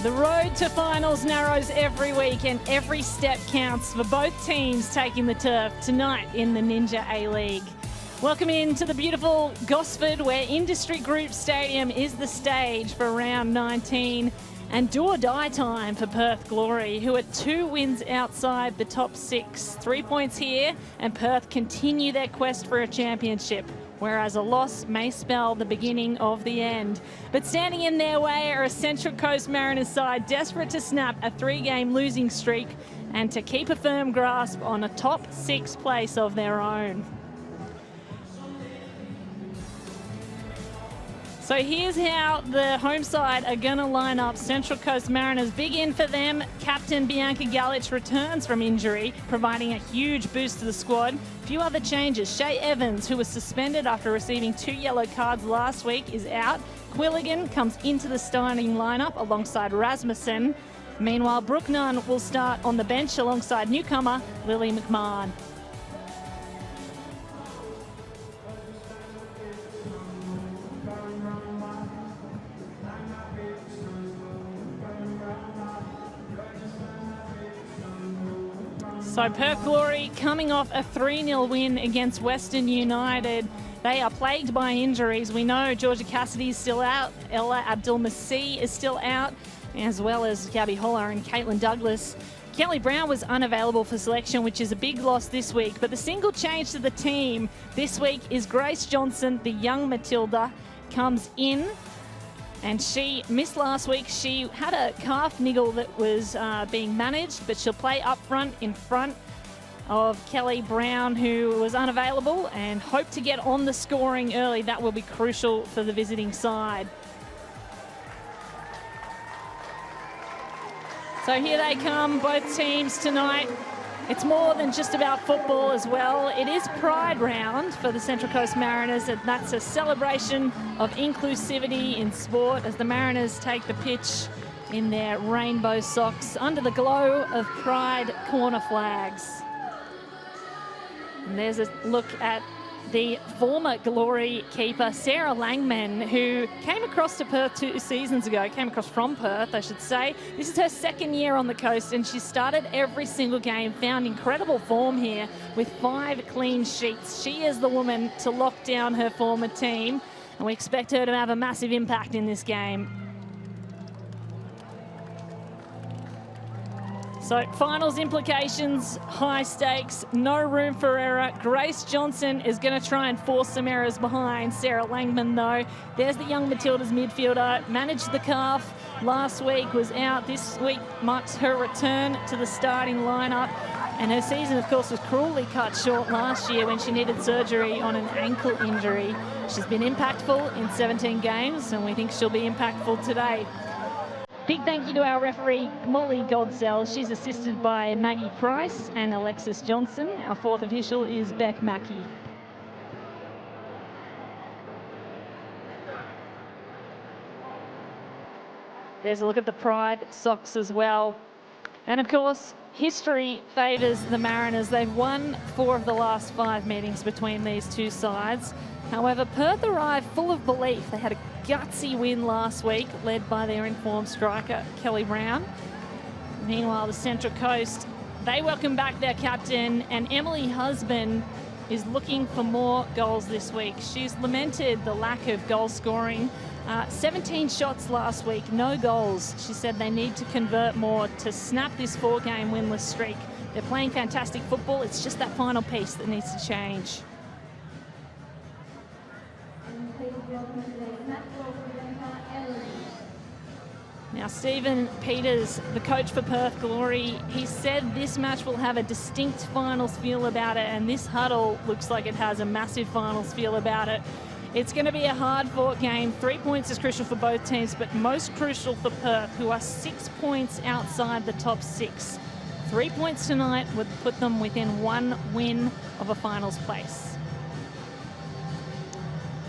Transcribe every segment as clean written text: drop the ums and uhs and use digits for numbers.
The road to finals narrows every week and every step counts for both teams taking the turf tonight in the Ninja A-League. Welcome into the beautiful Gosford, where Industry Group Stadium is the stage for round 19 and do or die time for Perth Glory, who are 2 wins outside the top 6. 3 points here, and Perth continue their quest for a championship, whereas a loss may spell the beginning of the end. But standing in their way are a Central Coast Mariners side desperate to snap a 3-game losing streak and to keep a firm grasp on a top 6 place of their own. So here's how the home side are going to line up. Central Coast Mariners, big in for them. Captain Bianca Galich returns from injury, providing a huge boost to the squad. A few other changes. Shay Evans, who was suspended after receiving 2 yellow cards last week, is out. Quilligan comes into the starting lineup alongside Rasmussen. Meanwhile, Brooke Nunn will start on the bench alongside newcomer Lily McMahon. So Perth Glory coming off a 3-0 win against Western United. They are plagued by injuries. We know Georgia Cassidy is still out. Ella Abdul-Masih is still out, as well as Gabby Holler and Caitlin Douglas. Kelly Brown was unavailable for selection, which is a big loss this week. But the single change to the team this week is Grace Johnson, the young Matilda, comes in. And she missed last week. She had a calf niggle that was being managed, but she'll play up front in front of Kelly Brown, who was unavailable, and hope to get on the scoring early. That will be crucial for the visiting side. So here they come, both teams tonight. It's more than just about football as well. It is Pride Round for the Central Coast Mariners, and that's a celebration of inclusivity in sport as the Mariners take the pitch in their rainbow socks under the glow of Pride corner flags. And there's a look at the former Glory keeper, Sarah Langman, who came across to Perth 2 seasons ago, came across from Perth, I should say. This is her 2nd year on the coast, and she started every single game, found incredible form here with 5 clean sheets. She is the woman to lock down her former team, and we expect her to have a massive impact in this game. So finals implications, high stakes, no room for error. Grace Johnson is going to try and force some errors behind Sarah Langman, though. There's the young Matilda's midfielder, managed the calf last week, was out. This week marks her return to the starting lineup. And her season, of course, was cruelly cut short last year when she needed surgery on an ankle injury. She's been impactful in 17 games, and we think she'll be impactful today. Big thank you to our referee, Molly Godsell. She's assisted by Maggie Price and Alexis Johnson. Our 4th official is Beck Mackey. There's a look at the Pride socks as well. And of course, history favours the Mariners. They've won 4 of the last 5 meetings between these 2 sides. However, Perth arrived full of belief. They had a gutsy win last week, led by their informed striker, Kelly Brown. Meanwhile, the Central Coast, they welcome back their captain, and Emily Husband is looking for more goals this week. She's lamented the lack of goal scoring. 17 shots last week, no goals. She said they need to convert more to snap this 4-game winless streak. They're playing fantastic football. It's just that final piece that needs to change. Now, Stephen Peters, the coach for Perth Glory, he said this match will have a distinct finals feel about it, and this huddle looks like it has a massive finals feel about it. It's going to be a hard-fought game. 3 points is crucial for both teams, but most crucial for Perth, who are 6 points outside the top 6. 3 points tonight would put them within 1 win of a finals place.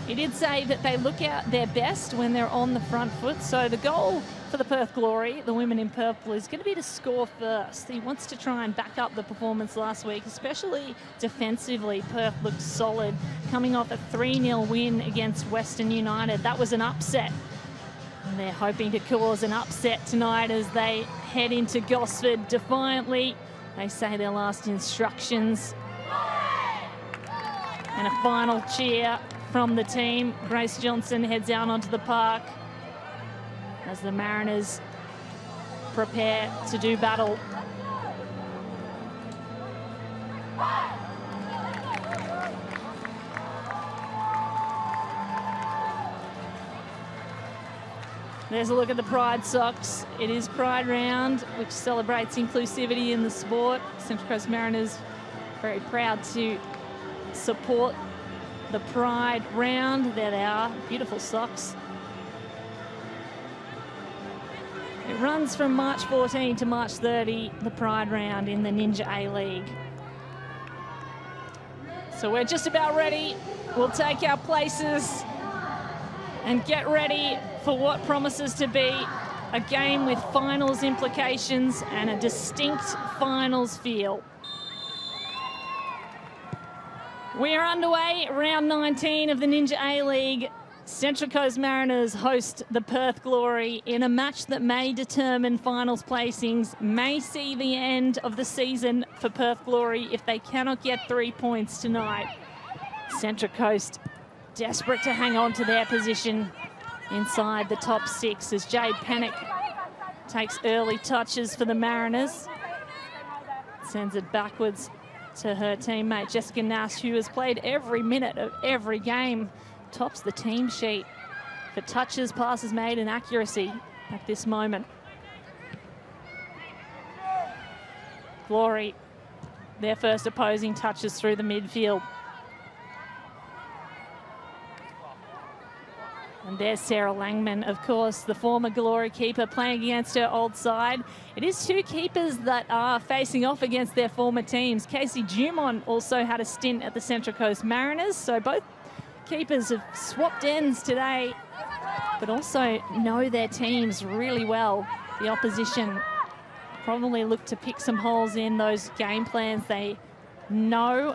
He did say that they look out their best when they're on the front foot, so the goal for the Perth Glory, the women in purple, is going to be to score first. He wants to try and back up the performance last week, especially defensively. Perth looked solid, coming off a 3-0 win against Western United. That was an upset. And they're hoping to cause an upset tonight as they head into Gosford defiantly. They say their last instructions. And a final cheer from the team. Grace Johnson heads out onto the park as the Mariners prepare to do battle. There's a look at the Pride socks. It is Pride Round, which celebrates inclusivity in the sport. Central Coast Mariners very proud to support the Pride Round. There they are, beautiful socks. It runs from March 14 to March 30, the Pride Round in the Ninja A-League. So we're just about ready. We'll take our places and get ready for what promises to be a game with finals implications and a distinct finals feel. We are underway, round 19 of the Ninja A-League. Central Coast Mariners host the Perth Glory in a match that may determine finals placings, may see the end of the season for Perth Glory if they cannot get 3 points tonight. Central Coast desperate to hang on to their position inside the top 6 as Jade Pennick takes early touches for the Mariners. Sends it backwards to her teammate Jessica Nass, who has played every minute of every game. Tops the team sheet for touches, passes made and accuracy at this moment. Glory, their first opposing touches through the midfield. And there's Sarah Langman, of course, the former Glory keeper, playing against her old side. It is two keepers that are facing off against their former teams. Casey Dumont also had a stint at the Central Coast Mariners, so both keepers have swapped ends today, but also know their teams really well. The opposition probably look to pick some holes in those game plans they know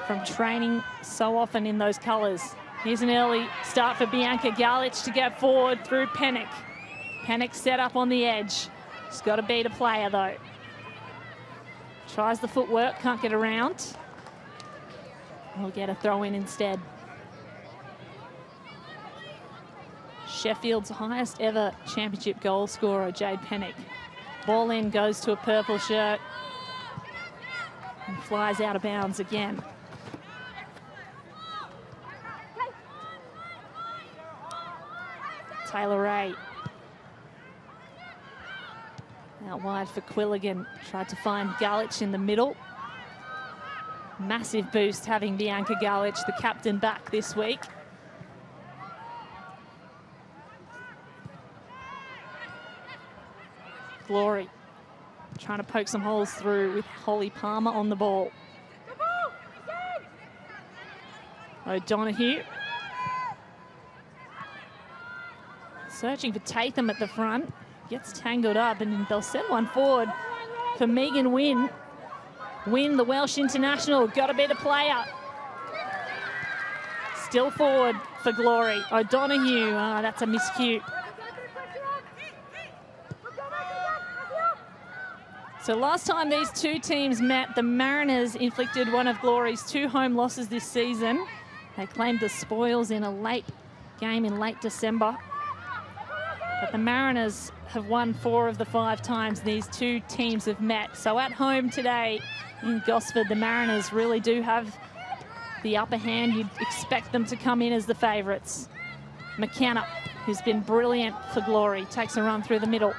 from training so often in those colours. Here's an early start for Bianca Galich to get forward through Pennick. Pennick set up on the edge. She's got to beat a player though. Tries the footwork, can't get around. We'll get a throw in instead. Sheffield's highest ever championship goal scorer, Jade Pennick. Ball in, goes to a purple shirt and flies out of bounds again. Taylor Ray. Out wide for Quilligan. Tried to find Galich in the middle. Massive boost having Bianca Galich, the captain, back this week. Glory trying to poke some holes through with Holly Palmer on the ball. O'Donoghue searching for Tatham at the front. Gets tangled up and they'll send one forward for Megan Wynn. Wynn, the Welsh international, got to beat a player. Still forward for Glory. O'Donoghue, that's a miscue. So last time these two teams met, the Mariners inflicted one of Glory's 2 home losses this season. They claimed the spoils in a late game in late December. But the Mariners have won 4 of the 5 times these two teams have met. So at home today in Gosford, the Mariners really do have the upper hand. You'd expect them to come in as the favourites. McKenna, who's been brilliant for Glory, takes a run through the middle.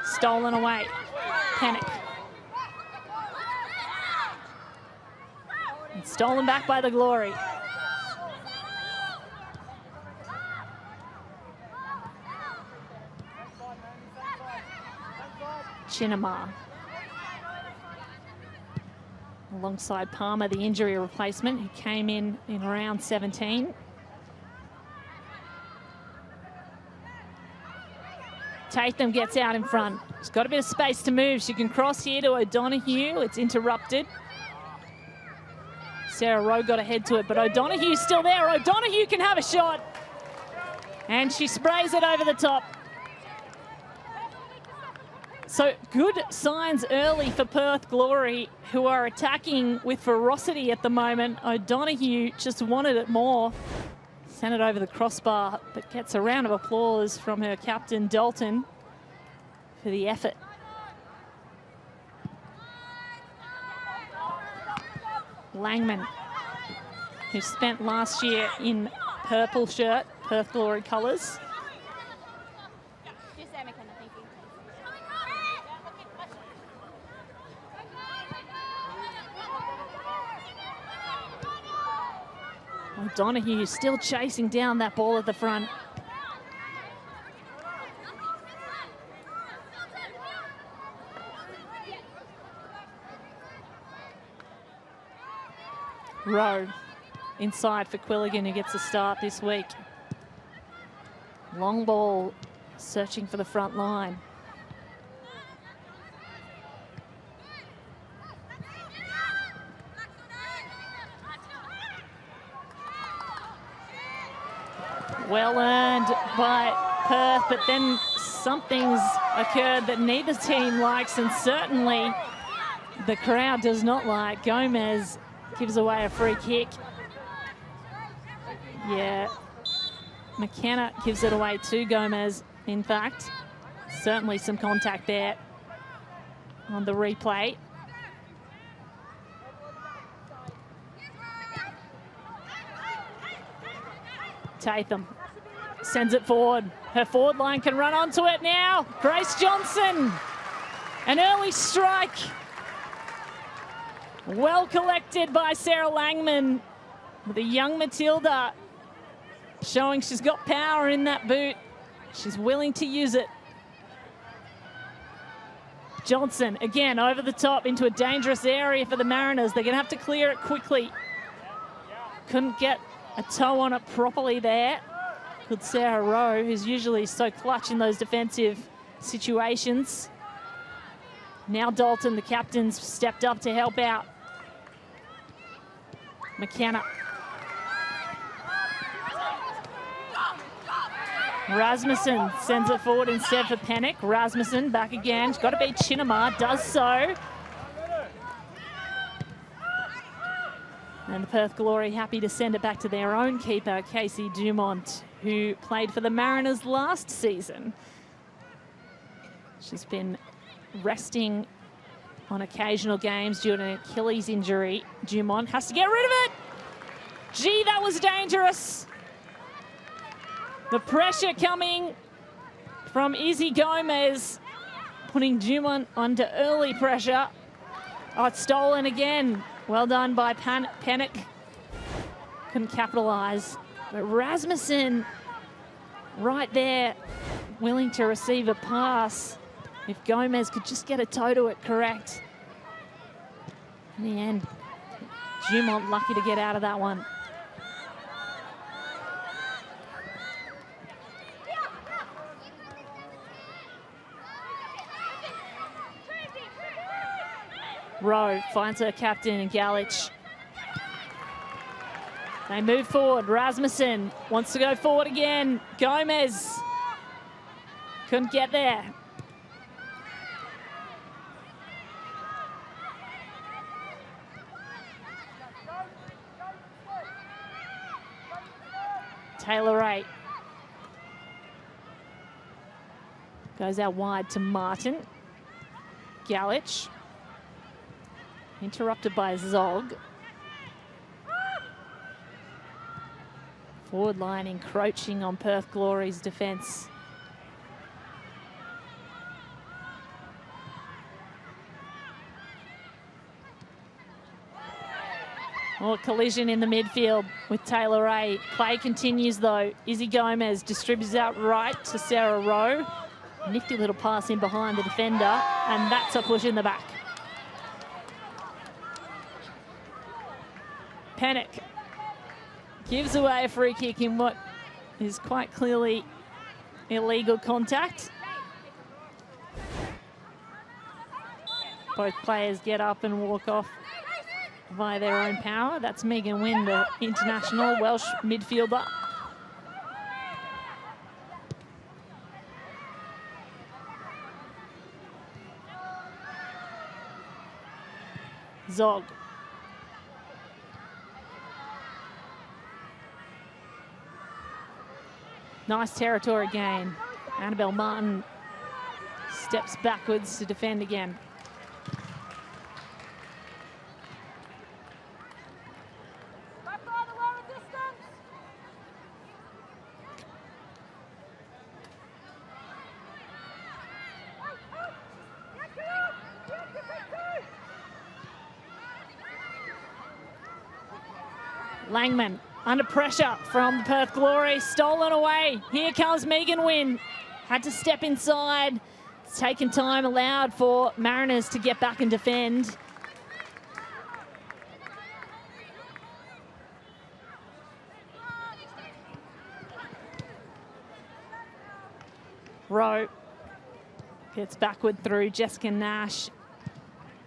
Stolen away. Pennick. And stolen back by the Glory. Chinamar. Alongside Palmer, the injury replacement, who came in round 17. Tatham gets out in front. She's got a bit of space to move. She can cross here to O'Donoghue. It's interrupted. Sarah Rowe got ahead to it, but O'Donoghue's still there. O'Donoghue can have a shot. And she sprays it over the top. So good signs early for Perth Glory, who are attacking with ferocity at the moment. O'Donoghue just wanted it more. Sent it over the crossbar, but gets a round of applause from her captain, Dalton, for the effort. Langman, who spent last year in purple shirt, Perth Glory colours. O'Donoghue still chasing down that ball at the front. Rowe inside for Quilligan, who gets a start this week. Long ball searching for the front line. Well earned by Perth, but then something's occurred that neither team likes, and certainly the crowd does not like. Gomez gives away a free kick. Yeah, McKenna gives it away to Gomez, in fact. Certainly some contact there on the replay. Tatham sends it forward. Her forward line can run onto it now. Grace Johnson, an early strike. Well collected by Sarah Langman. The young Matilda showing she's got power in that boot. She's willing to use it. Johnson, again, over the top into a dangerous area for the Mariners. They're going to have to clear it quickly. Couldn't get a toe on it properly there. Good Sarah Rowe, who's usually so clutch in those defensive situations. Now Dalton, the captain's stepped up to help out. McKenna. Rasmussen sends it forward instead for Pennick. Rasmussen back again. She's got to beat Chinamar, does so. And the Perth Glory happy to send it back to their own keeper, Casey Dumont, who played for the Mariners last season. She's been resting on occasional games due to an Achilles injury. Dumont has to get rid of it. Gee, that was dangerous. The pressure coming from Izzy Gomez, putting Dumont under early pressure. Oh, it's stolen again. Well done by Pennick. Couldn't capitalise. But Rasmussen right there, willing to receive a pass. If Gomez could just get a toe to it correct. In the end, Dumont lucky to get out of that one. Rowe finds her captain in Galich. They move forward. Rasmussen wants to go forward again. Gomez couldn't get there. Taylor Ray goes out wide to Martin. Galich. Interrupted by Zog. Forward line encroaching on Perth Glory's defence. Oh, collision in the midfield with Taylor Ray. Play continues though. Izzy Gomez distributes out right to Sarah Rowe. Nifty little pass in behind the defender, and that's a push in the back. Pennick gives away a free kick in what is quite clearly illegal contact. Both players get up and walk off via their own power. That's Megan Wynn, the international Welsh midfielder. Zog. Nice territory gain. Annabelle Martin steps backwards to defend again. Langman under pressure from the Perth Glory, stolen away. Here comes Megan Wynn. Had to step inside. It's taken time, allowed for Mariners to get back and defend. Rowe gets backward through Jessica Nash.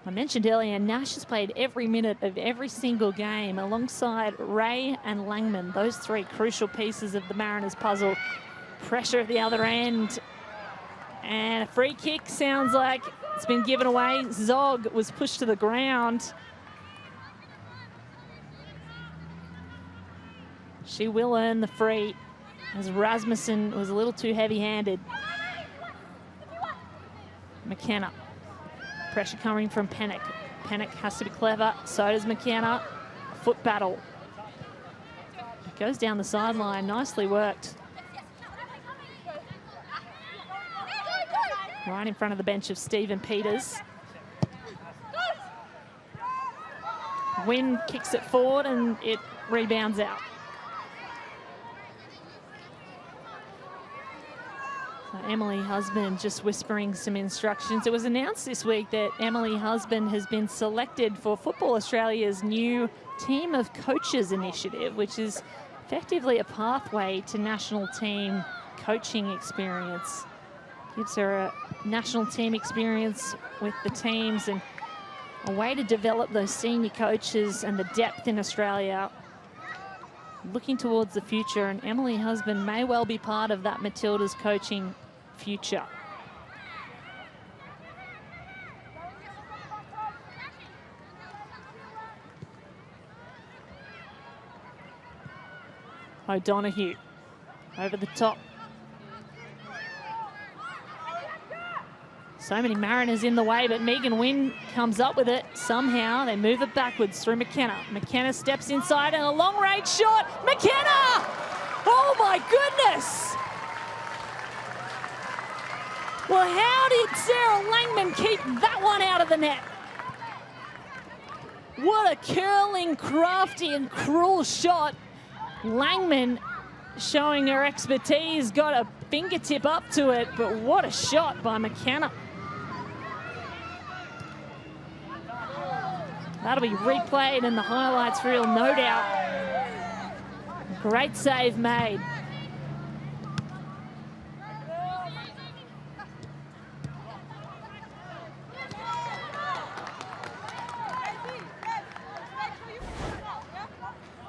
I mentioned earlier, Nash has played every minute of every single game alongside Ray and Langman, those three crucial pieces of the Mariners puzzle. Pressure at the other end. And a free kick sounds like it's been given away. Zog was pushed to the ground. She will earn the free as Rasmussen was a little too heavy-handed. McKenna. Pressure coming from Pennock. Pennock has to be clever. So does McKenna. Foot battle. It goes down the sideline. Nicely worked. Right in front of the bench of Stephen Peters. Wynn kicks it forward and it rebounds out. So Emily Husband just whispering some instructions. It was announced this week that Emily Husband has been selected for Football Australia's new Team of Coaches initiative, which is effectively a pathway to national team coaching experience. Gives her a national team experience with the teams and a way to develop those senior coaches and the depth in Australia. Looking towards the future, and Emily Husband may well be part of that Matilda's coaching future. O'Donoghue over the top. So many Mariners in the way, but Megan Wynn comes up with it. Somehow they move it backwards through McKenna. McKenna steps inside and a long-range shot. McKenna! Oh my goodness! Well, how did Sarah Langman keep that one out of the net? What a curling, crafty and cruel shot. Langman showing her expertise, got a fingertip up to it, but what a shot by McKenna. That'll be replayed in the highlights reel, no doubt. Great save made.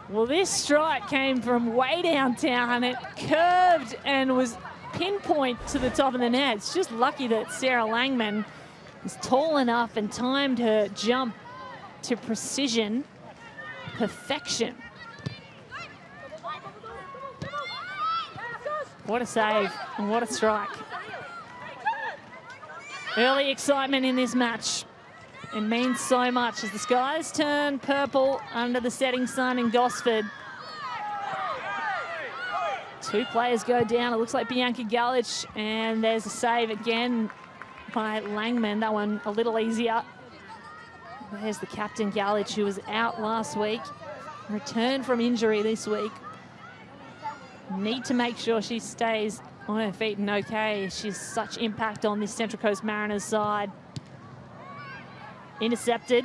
Well, this strike came from way downtown. It curved and was pinpoint to the top of the net. It's just lucky that Sarah Langman is tall enough and timed her jump to precision, perfection. What a save and what a strike. Early excitement in this match. It means so much as the skies turn purple under the setting sun in Gosford. Two players go down. It looks like Bianca Galich, and there's a save again by Langman. That one a little easier. There's the captain, Galich, who was out last week. Returned from injury this week. Need to make sure she stays on her feet and okay. She's such impact on this Central Coast Mariners side. Intercepted.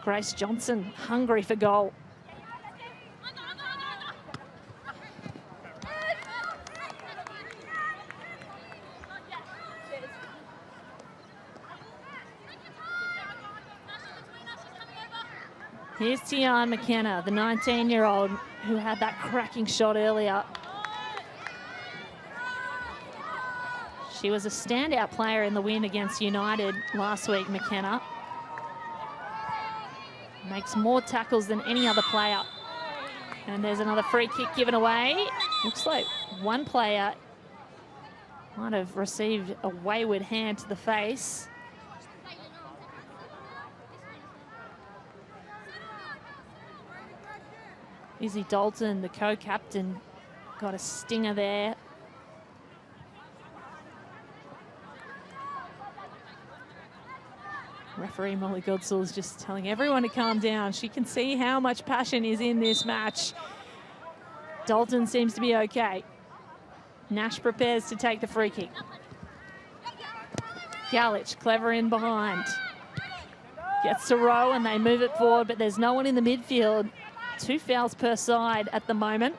Grace Johnson, hungry for goal. Here's Tian McKenna, the 19-year-old who had that cracking shot earlier. She was a standout player in the win against United last week, McKenna. Makes more tackles than any other player. And there's another free kick given away. Looks like one player might have received a wayward hand to the face. Izzy Dalton, the co-captain, got a stinger there. Referee Molly Godsall is just telling everyone to calm down. She can see how much passion is in this match. Dalton seems to be okay. Nash prepares to take the free kick. Galich, clever in behind. Gets to row and they move it forward, but there's no one in the midfield. 2 fouls per side at the moment.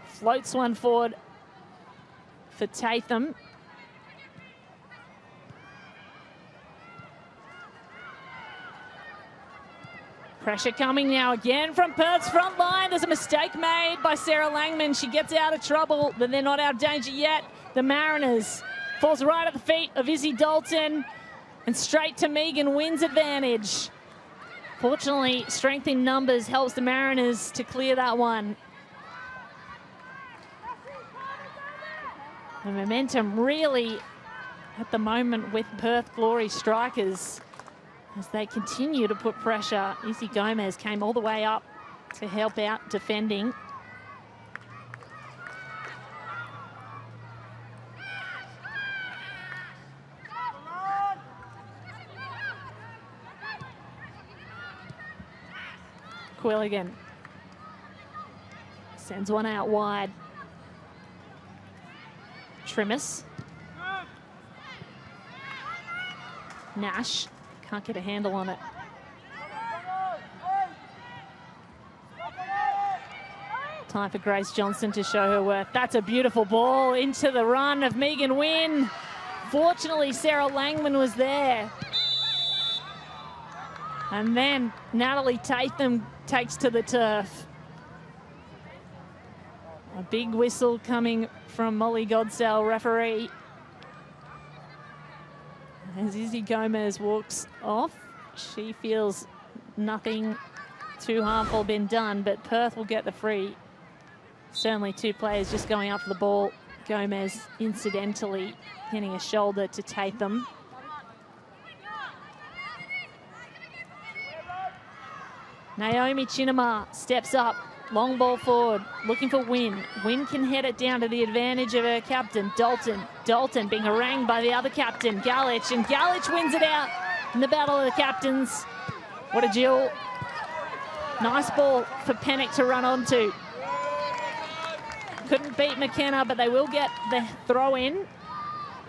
Floats one forward for Tatham. Pressure coming now again from Perth's front line. There's a mistake made by Sarah Langman. She gets out of trouble, but they're not out of danger yet. The Mariners falls right at the feet of Izzy Dalton and straight to Megan Wynn's advantage. Fortunately, strength in numbers helps the Mariners to clear that one. The momentum really at the moment with Perth Glory strikers as they continue to put pressure. Izzy Gomez came all the way up to help out defending. Quilligan sends one out wide. Trimis. Nash can't get a handle on it. Time for Grace Johnson to show her worth. That's a beautiful ball into the run of Megan Wynn. Fortunately, Sarah Langman was there. And then Natalie Tatham takes to the turf. A big whistle coming from Molly Godsell, referee. As Izzy Gomez walks off, she feels nothing too harmful been done, but Perth will get the free. Certainly 2 players just going up for the ball. Gomez incidentally hitting a shoulder to Tatham. Naomi Chinema steps up. Long ball forward, looking for Wynn. Wynn can head it down to the advantage of her captain, Dalton. Dalton being harangued by the other captain, Galich, and Galich wins it out in the battle of the captains. What a duel. Nice ball for Pennock to run onto. Couldn't beat McKenna, but they will get the throw in.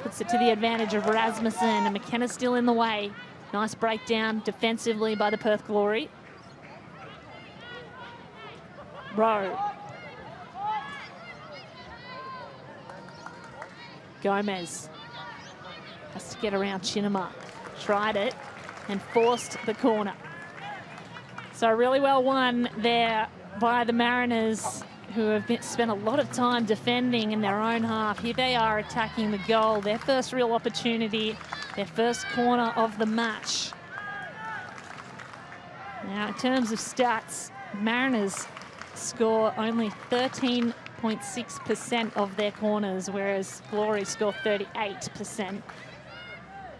Puts it to the advantage of Rasmussen, and McKenna's still in the way. Nice breakdown defensively by the Perth Glory. Rowe. Gomez has to get around Chinema. Tried it and forced the corner. So really well won there by the Mariners, who have spent a lot of time defending in their own half. Here they are attacking the goal. Their first real opportunity, their first corner of the match. Now, in terms of stats, Mariners score only 13.6% of their corners, whereas Glory score 38%.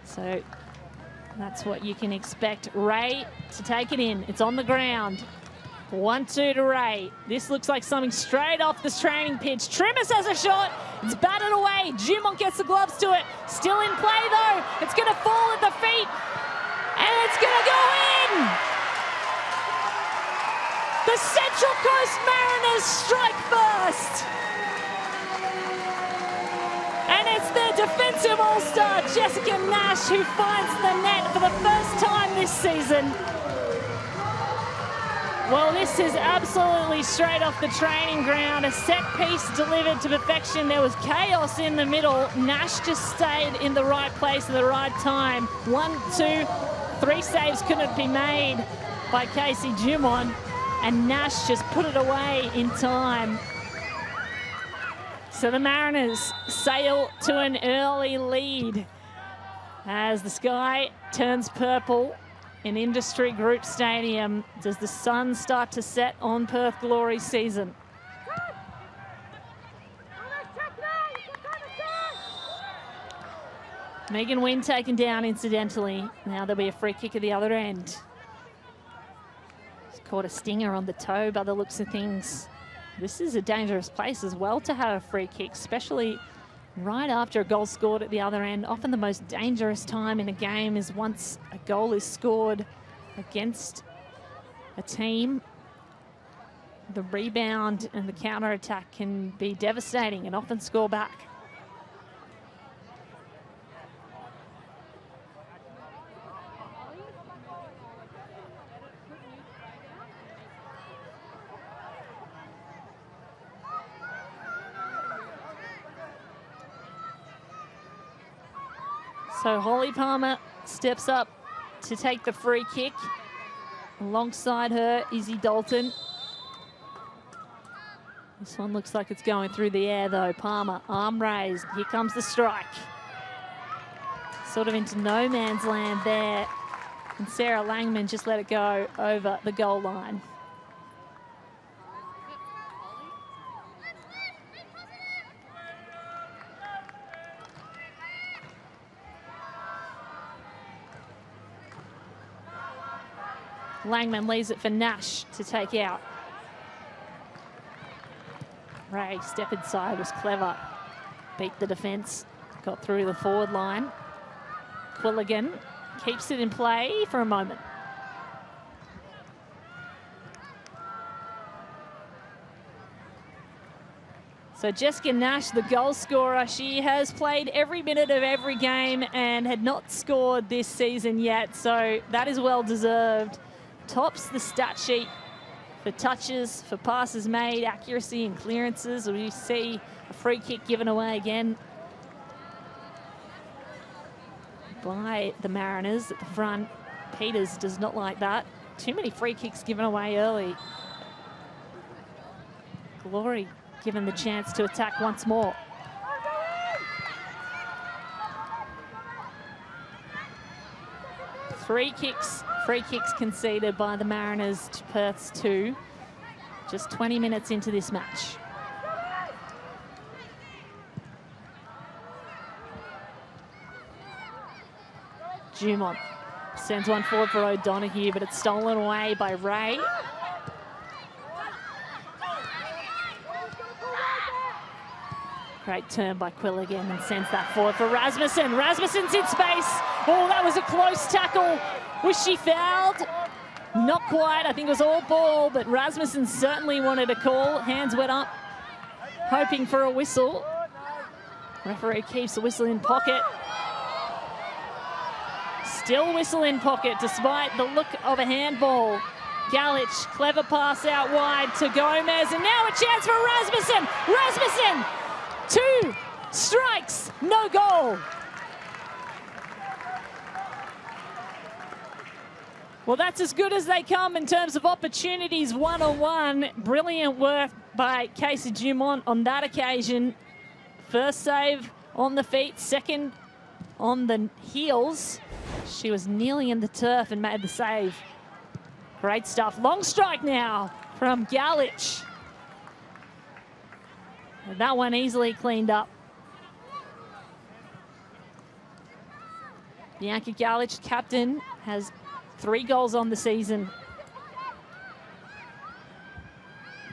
So that's what you can expect. Ray to take it in. It's on the ground. 1-2 to Ray. This looks like something straight off this training pitch. Trimis has a shot. It's batted away. Dumont gets the gloves to it. Still in play though. It's going to fall at the feet. And it's going to go in. The Central Coast Mariners strike first. And it's their defensive all-star, Jessica Nash, who finds the net for the first time this season. Well, this is absolutely straight off the training ground. A set piece delivered to perfection. There was chaos in the middle. Nash just stayed in the right place at the right time. 1, 2, 3 saves couldn't be made by Casey Dumont. And Nash just put it away in time. So the Mariners sail to an early lead. As the sky turns purple in Industry Group Stadium, does the sun start to set on Perth Glory season? Megan Wynn taken down incidentally. Now there'll be a free kick at the other end. She's caught a stinger on the toe by the looks of things. This is a dangerous place as well to have a free kick, especially right after a goal scored at the other end. Often the most dangerous time in a game is once a goal is scored against a team. The rebound and the counter-attack can be devastating and often score back. So Holly Palmer steps up to take the free kick. Alongside her, Izzy Dalton. This one looks like it's going through the air though. Palmer, arm raised. Here comes the strike. Sort of into no man's land there. And Sarah Langman just let it go over the goal line. Langman leaves it for Nash to take out. Ray, step inside, was clever. Beat the defence, got through the forward line. Quilligan keeps it in play for a moment. So Jessica Nash, the goal scorer, she has played every minute of every game and had not scored this season yet, so that is well deserved. Tops the stat sheet for touches, for passes made, accuracy and clearances. We see a free kick given away again by the Mariners at the front. Peters does not like that. Too many free kicks given away early. Glory given the chance to attack once more. Free kicks conceded by the Mariners to Perth's 2. Just 20 minutes into this match. Dumont sends one forward for O'Donoghue, but it's stolen away by Ray. Great turn by Quilligan and sends that forward for Rasmussen. Rasmussen's in space. Oh, that was a close tackle. Was she fouled? Not quite. I think it was all ball, but Rasmussen certainly wanted a call. Hands went up, hoping for a whistle. Referee keeps the whistle in pocket. Still whistle in pocket despite the look of a handball. Galich, clever pass out wide to Gomez, and now a chance for Rasmussen. Rasmussen, 2 strikes, no goal. Well, that's as good as they come in terms of opportunities one-on-one. Brilliant work by Casey Dumont on that occasion. First save on the feet, second on the heels. She was kneeling in the turf and made the save. Great stuff. Long strike now from Galich. And that one easily cleaned up. Bianca Galich, captain, has 3 goals on the season.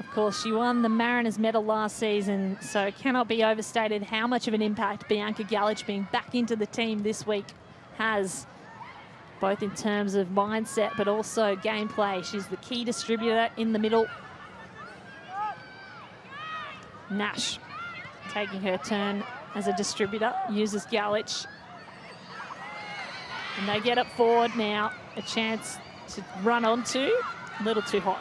Of course, she won the Mariners medal last season, so it cannot be overstated how much of an impact Bianca Galich being back into the team this week has, both in terms of mindset but also gameplay. She's the key distributor in the middle. Nash taking her turn as a distributor, uses Galich. And they get it forward now. A chance to run onto. A little too hot.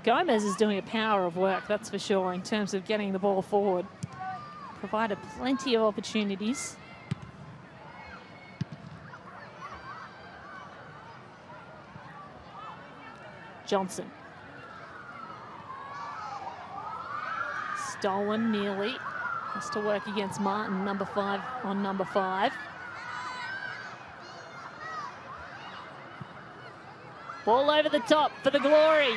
Gomez is doing a power of work, that's for sure, in terms of getting the ball forward. Provided plenty of opportunities. Johnson. stolen nearly. Has to work against Martin, number 5 on number 5. Ball over the top for the Glory.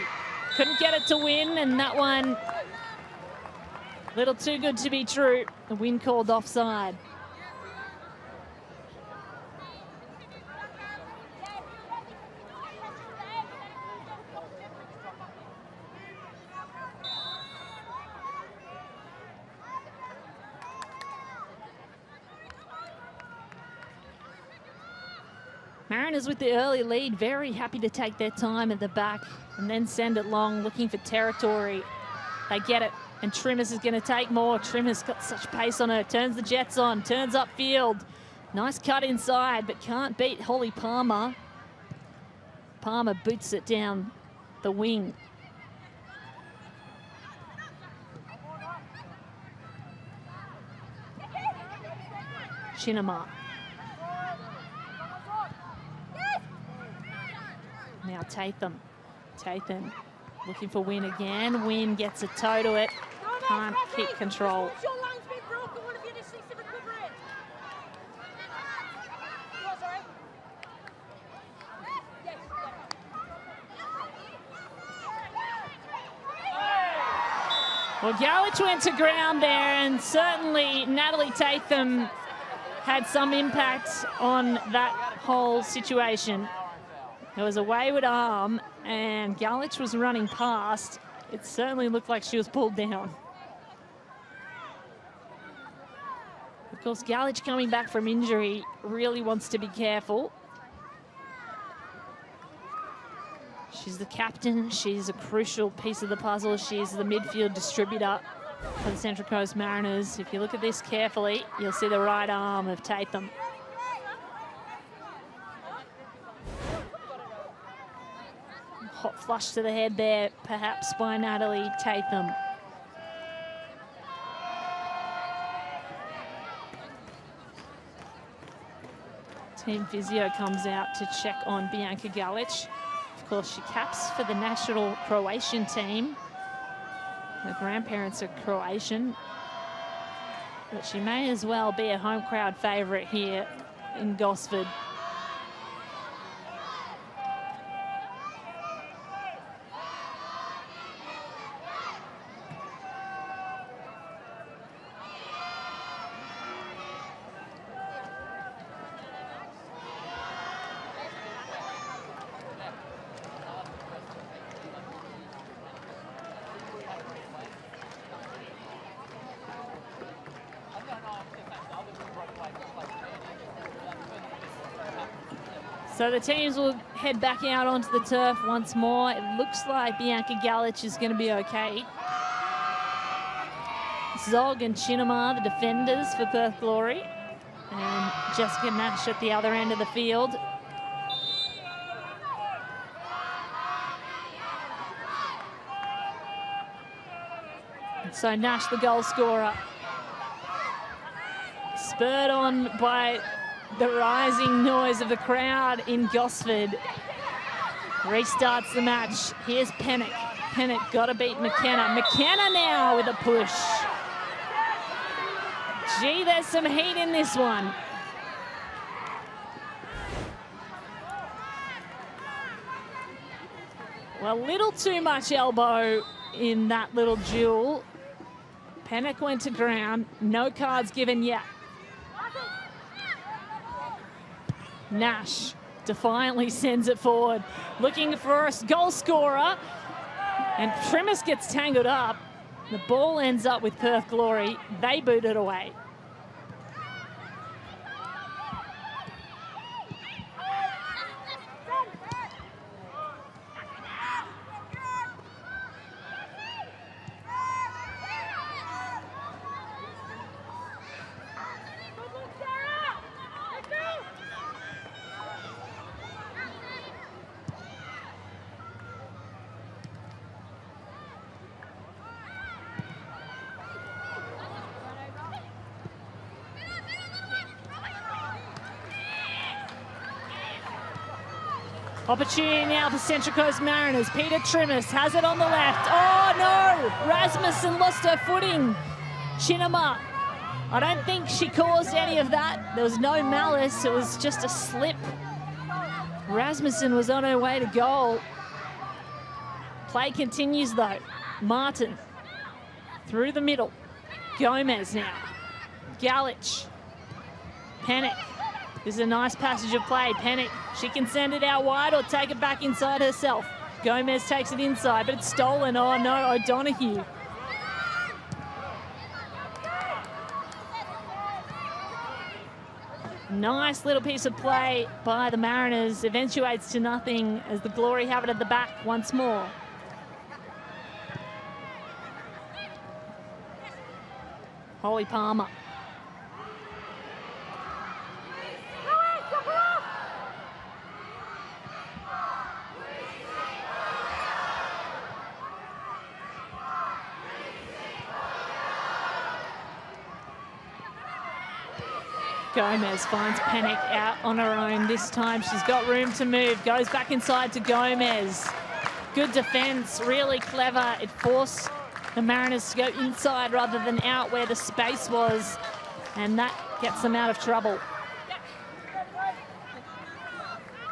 Couldn't get it to win, and that one, a little too good to be true. The win called offside. Mariners with the early lead, very happy to take their time at the back and then send it long, looking for territory. They get it, and Trimmers is going to take more. Trimmers got such pace on her, turns the jets on, turns upfield. Nice cut inside, but can't beat Holly Palmer. Palmer boots it down the wing. Chinema. Now Tatham looking for Wynn again. Wynn gets a toe to it. Can't keep control. Well, Gowich went to ground there, and certainly Natalie Tatham had some impact on that whole situation. There was a wayward arm, and Galich was running past. It certainly looked like she was pulled down. Of course, Galich coming back from injury really wants to be careful. She's the captain. She's a crucial piece of the puzzle. She's the midfield distributor for the Central Coast Mariners. If you look at this carefully, you'll see the right arm of Tatham. Hot flush to the head there, perhaps by Natalie Tatham. Team physio comes out to check on Bianca Galic. Of course, she caps for the national Croatian team. Her grandparents are Croatian, but she may as well be a home crowd favourite here in Gosford. So the teams will head back out onto the turf once more. It looks like Bianca Galic is going to be okay. Zog and Chinema, the defenders for Perth Glory. And Jessica Nash at the other end of the field. And so Nash, the goal scorer. Spurred on by the rising noise of the crowd in Gosford. Restarts the match. Here's Pennock. Pennock got to beat McKenna. McKenna now with a push. Gee, there's some heat in this one. Well, a little too much elbow in that little duel. Pennock went to ground. No cards given yet. Nash defiantly sends it forward, looking for a goal scorer, and Trimmers gets tangled up. The ball ends up with Perth Glory. They boot it away. Opportunity now for Central Coast Mariners. Peter Trimmers has it on the left. Oh, no! Rasmussen lost her footing. Chinema, I don't think she caused any of that. There was no malice. It was just a slip. Rasmussen was on her way to goal. Play continues, though. Martin through the middle. Gomez now. Galich. Panic. This is a nice passage of play. Panic. She can send it out wide or take it back inside herself. Gomez takes it inside, but it's stolen. Oh, no, O'Donoghue. Nice little piece of play by the Mariners. Eventuates to nothing as the Glory have it at the back once more. Holly Palmer. Gomez finds Panic out on her own this time. She's got room to move. Goes back inside to Gomez. Good defence, really clever. It forced the Mariners to go inside rather than out where the space was, and that gets them out of trouble.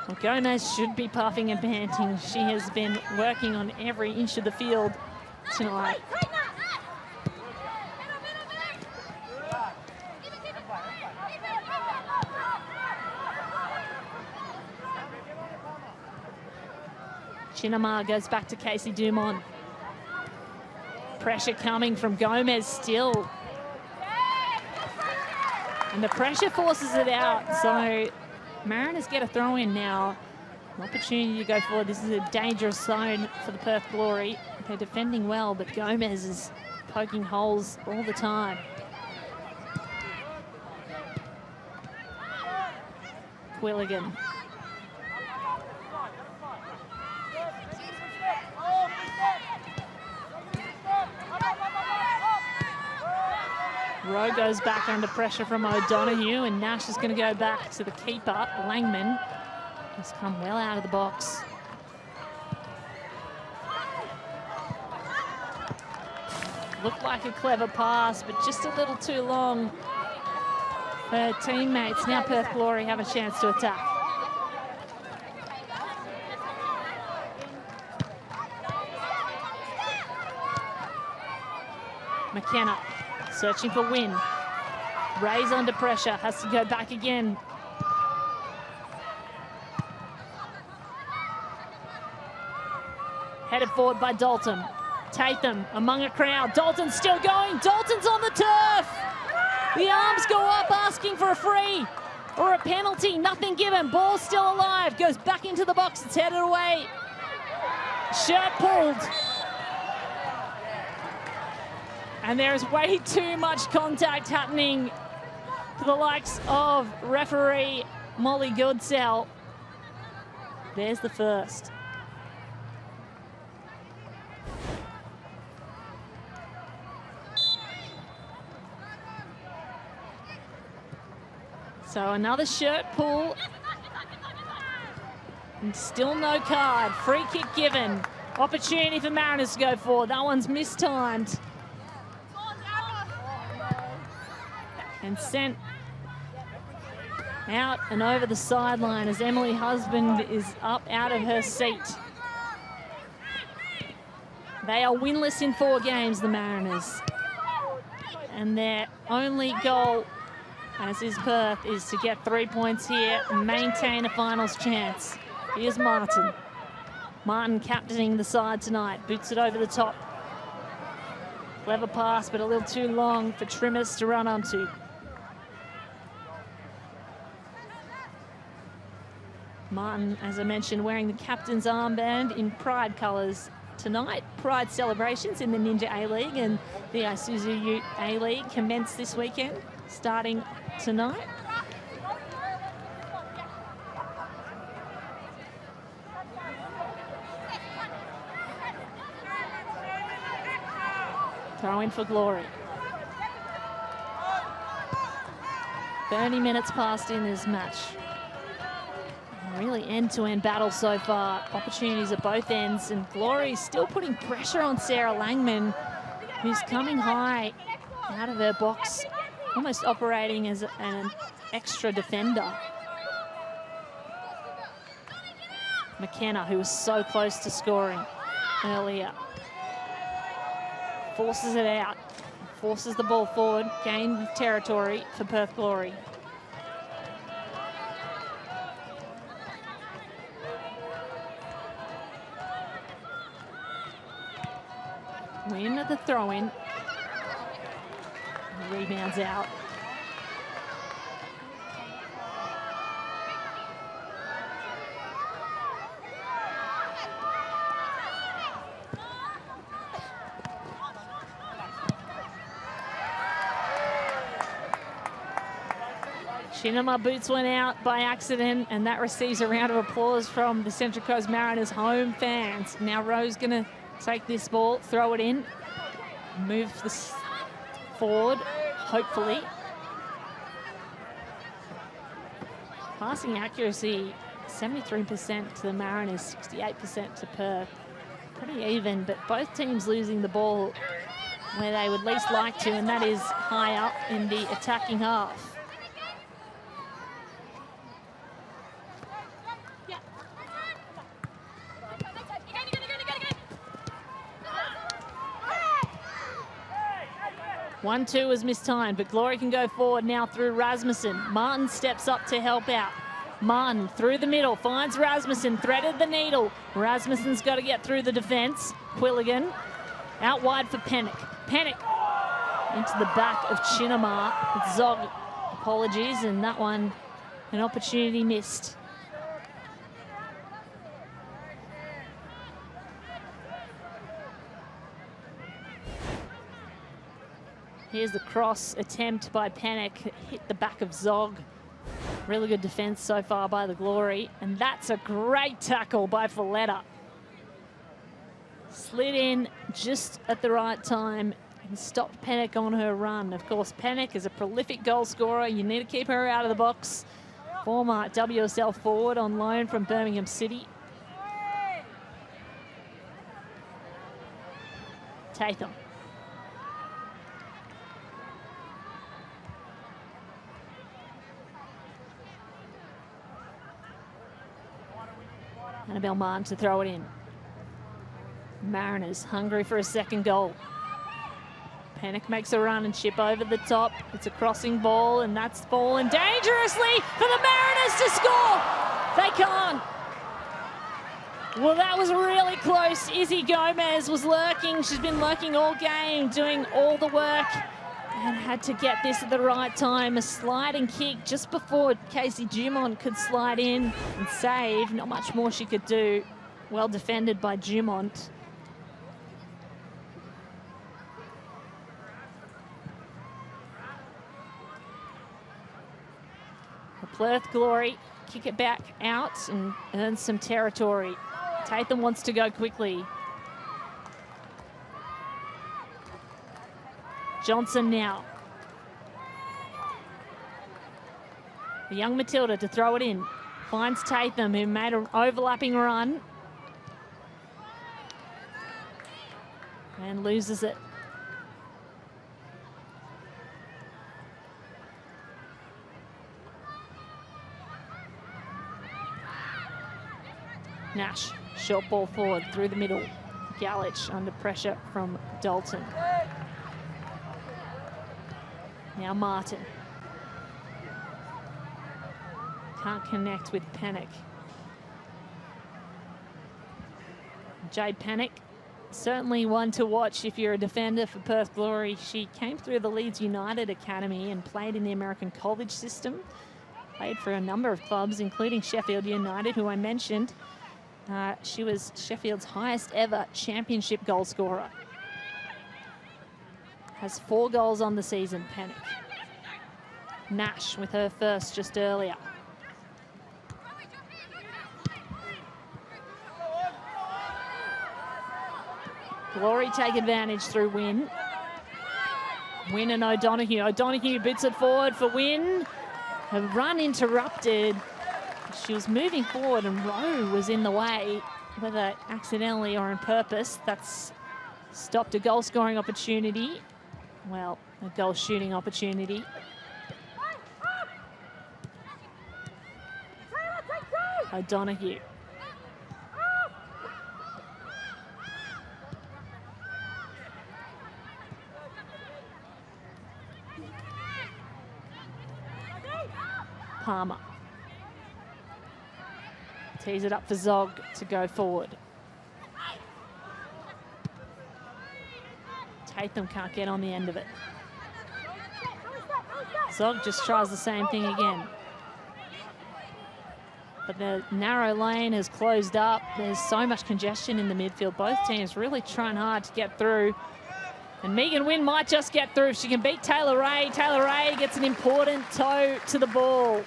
Well, Gomez should be puffing and panting. She has been working on every inch of the field tonight. Chinema goes back to Casey Dumont. Pressure coming from Gomez still. And the pressure forces it out. So Mariners get a throw in now. An opportunity to go forward. This is a dangerous zone for the Perth Glory. They're defending well, but Gomez is poking holes all the time. Quilligan. Rowe goes back under pressure from O'Donoghue, and Nash is going to go back to the keeper, Langman. He's come well out of the box. Looked like a clever pass, but just a little too long for her teammates. Now Perth Glory have a chance to attack. McKenna. Searching for Wynn. Ray's under pressure, has to go back again. Headed forward by Dalton. Tatham among a crowd. Dalton's still going. Dalton's on the turf. The arms go up asking for a free or a penalty. Nothing given. Ball still alive. Goes back into the box. It's headed away. Shirt pulled. And there is way too much contact happening for the likes of referee Molly Goodsell. There's the first. So another shirt pull. And still no card. Free kick given. Opportunity for Mariners to go forward. That one's mistimed. And sent out and over the sideline as Emily Husband is up out of her seat. They are winless in 4 games, the Mariners. And their only goal, as is Perth, is to get 3 points here and maintain a finals chance. Here's Martin. Martin captaining the side tonight. Boots it over the top. Clever pass, but a little too long for Trimmers to run onto. Martin, as I mentioned, wearing the captain's armband in Pride colours tonight. Pride celebrations in the Ninja A-League and the Isuzu Ute A-League commence this weekend, starting tonight. Throw in for Glory. 30 minutes passed in this match. Really end-to-end battle so far. Opportunities at both ends, and Glory still putting pressure on Sarah Langman, who's coming high out of her box, almost operating as an extra defender. McKenna, who was so close to scoring earlier, forces it out, forces the ball forward, gain territory for Perth Glory. Win at the throw-in. Rebounds out. Shinema boots one out by accident, and that receives a round of applause from the Central Coast Mariners home fans. Now Rose gonna take this ball, throw it in, move this forward, hopefully. Passing accuracy, 73% to the Mariners, 68% to Perth. Pretty even, but both teams losing the ball where they would least like to, and that is high up in the attacking half. One-two was mistimed, but Glory can go forward now through Rasmussen. Martin steps up to help out. Martin through the middle, finds Rasmussen, threaded the needle. Rasmussen's got to get through the defence. Quilligan out wide for Pennick. Pennick into the back of Chinamar. Zog, apologies, and that one an opportunity missed. Here's the cross attempt by Pennick, hit the back of Zog. Really good defence so far by the Glory, and that's a great tackle by Folletta. Slid in just at the right time and stopped Pennick on her run. Of course, Pennick is a prolific goal scorer. You need to keep her out of the box. Former WSL forward on loan from Birmingham City. Tatham. Annabelle Martin to throw it in. Mariners hungry for a second goal. Pennick makes a run and chip over the top. It's a crossing ball, and that's fallen dangerously for the Mariners to score. They can't. Well, that was really close. Izzy Gomez was lurking. She's been lurking all game, doing all the work, and had to get this at the right time. A sliding kick just before Casey Dumont could slide in and save. Not much more she could do. Well defended by Dumont. The Perth Glory kick it back out and earn some territory. Tatham wants to go quickly. Johnson now. The young Matilda to throw it in. Finds Tatham, who made an overlapping run. And loses it. Nash, short ball forward through the middle. Galich under pressure from Dalton. Now Martin. Can't connect with Pennick. Jade Pennick, certainly one to watch if you're a defender for Perth Glory. She came through the Leeds United Academy and played in the American college system. Played for a number of clubs, including Sheffield United, who I mentioned. She was Sheffield's highest ever championship goal scorer. Has 4 goals on the season, Pennick. Nash with her first just earlier. Glory take advantage through Wynn. Wynn and O'Donoghue. O'Donoghue boots it forward for Wynn. Her run interrupted. She was moving forward and Rowe was in the way, whether accidentally or on purpose. That's stopped a goal scoring opportunity. Well, a goal shooting opportunity. O'Donoghue. Palmer. Tees it up for Zog to go forward. Tatham can't get on the end of it. Zog just tries the same thing again. But the narrow lane has closed up. There's so much congestion in the midfield. Both teams really trying hard to get through. And Megan Wynn might just get through if she can beat Taylor Ray. Taylor Ray gets an important toe to the ball.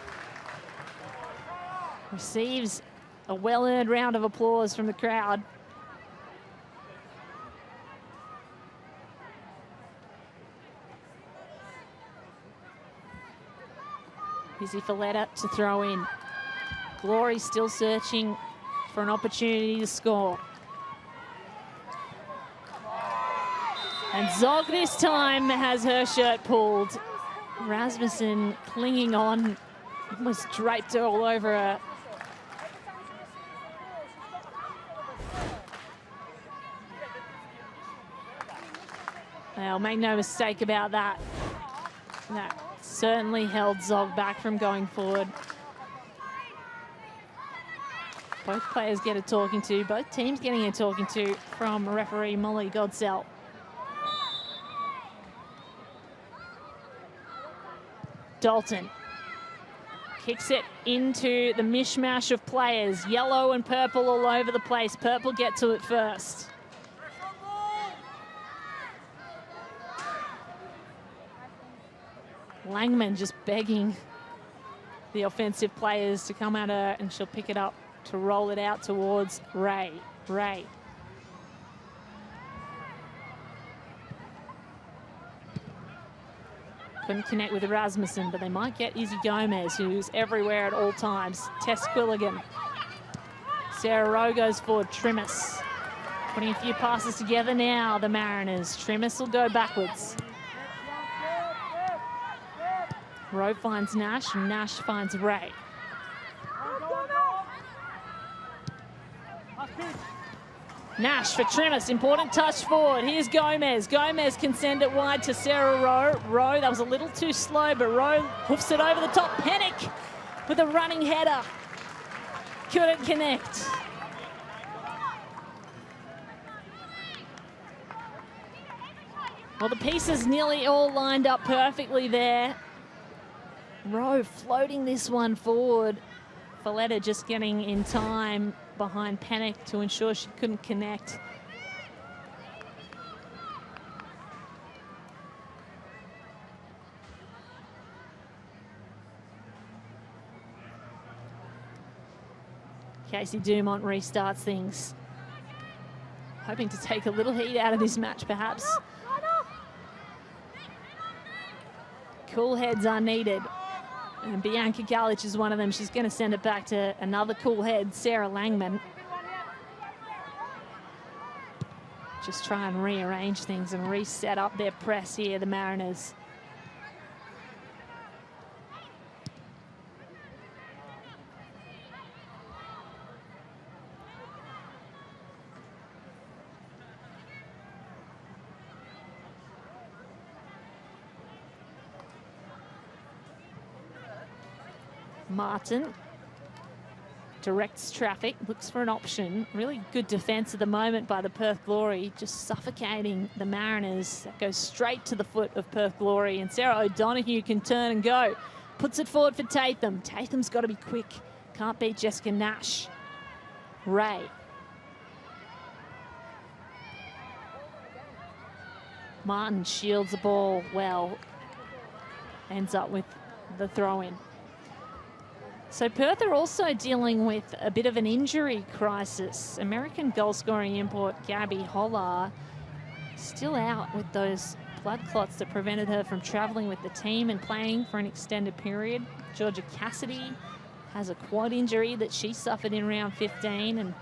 Receives a well-earned round of applause from the crowd. Izzy Folletta to throw in. Glory still searching for an opportunity to score. And Zog this time has her shirt pulled. Rasmussen clinging on, almost draped all over her. Now, make no mistake about that. That certainly held Zog back from going forward. Both players get a talking to, both teams getting a talking to from referee Molly Godsell. Dalton kicks it into the mishmash of players. Yellow and purple all over the place. Purple get to it first. Langman just begging the offensive players to come at her, and she'll pick it up to roll it out towards Ray. Ray. Couldn't connect with Rasmussen, but they might get Izzy Gomez, who's everywhere at all times. Tess Quilligan. Sarah Rowe goes forward. Trimmis putting a few passes together now, the Mariners. Trimmis will go backwards. Rowe finds Nash, and Nash finds Ray. Nash for Trimmis, important touch forward. Here's Gomez. Gomez can send it wide to Sarah Rowe. Rowe, that was a little too slow, but Rowe hoofs it over the top. Pennick with a running header. Couldn't connect. Well, the pieces nearly all lined up perfectly there. Rowe floating this one forward. Folletta just getting in time behind Pennick to ensure she couldn't connect. Casey Dumont restarts things. Hoping to take a little heat out of this match, perhaps. Cool heads are needed. And Bianca Galich is one of them. She's going to send it back to another cool head, Sarah Langman. Just try and rearrange things and reset up their press here, the Mariners. Martin directs traffic, looks for an option. Really good defence at the moment by the Perth Glory, just suffocating the Mariners. That goes straight to the foot of Perth Glory, and Sarah O'Donoghue can turn and go. Puts it forward for Tatham. Tatham's got to be quick. Can't beat Jessica Nash. Ray. Martin shields the ball well. Ends up with the throw-in. So Perth are also dealing with a bit of an injury crisis. American goal-scoring import Gabby Hollar still out with those blood clots that prevented her from travelling with the team and playing for an extended period. Georgia Cassidy has a quad injury that she suffered in round 15, and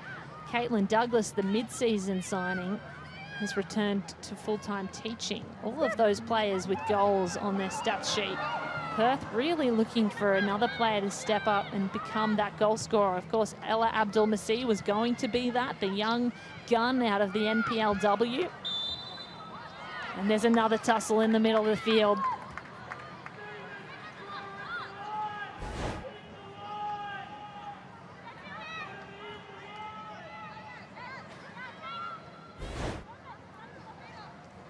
Caitlin Douglas, the mid-season signing, has returned to full-time teaching. All of those players with goals on their stats sheet. Perth really looking for another player to step up and become that goal scorer. Of course, Ella Abdul-Masih was going to be that, the young gun out of the NPLW. And there's another tussle in the middle of the field.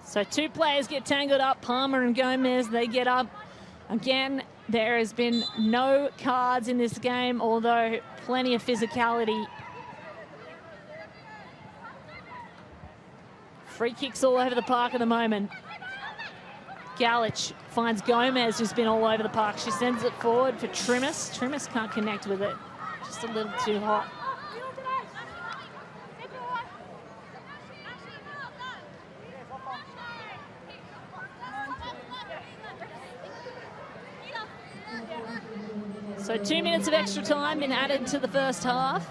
So two players get tangled up, Palmer and Gomez, they get up. Again, there has been no cards in this game, although plenty of physicality. Free kicks all over the park at the moment. Galich finds Gomez, who's been all over the park. She sends it forward for Trimis. Trimis can't connect with it, just a little too hot. So 2 minutes of extra time been added to the first half.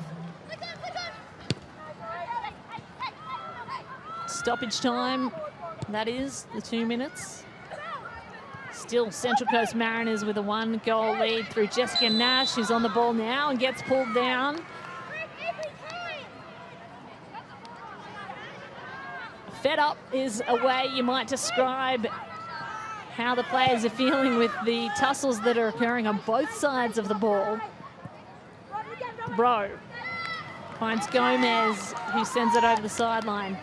Stoppage time, that is, the 2 minutes. Still Central Coast Mariners with a 1-goal lead through Jessica Nash, who's on the ball now and gets pulled down. Fed up is a way you might describe how the players are feeling with the tussles that are occurring on both sides of the ball. Rowe finds Gomez, who sends it over the sideline.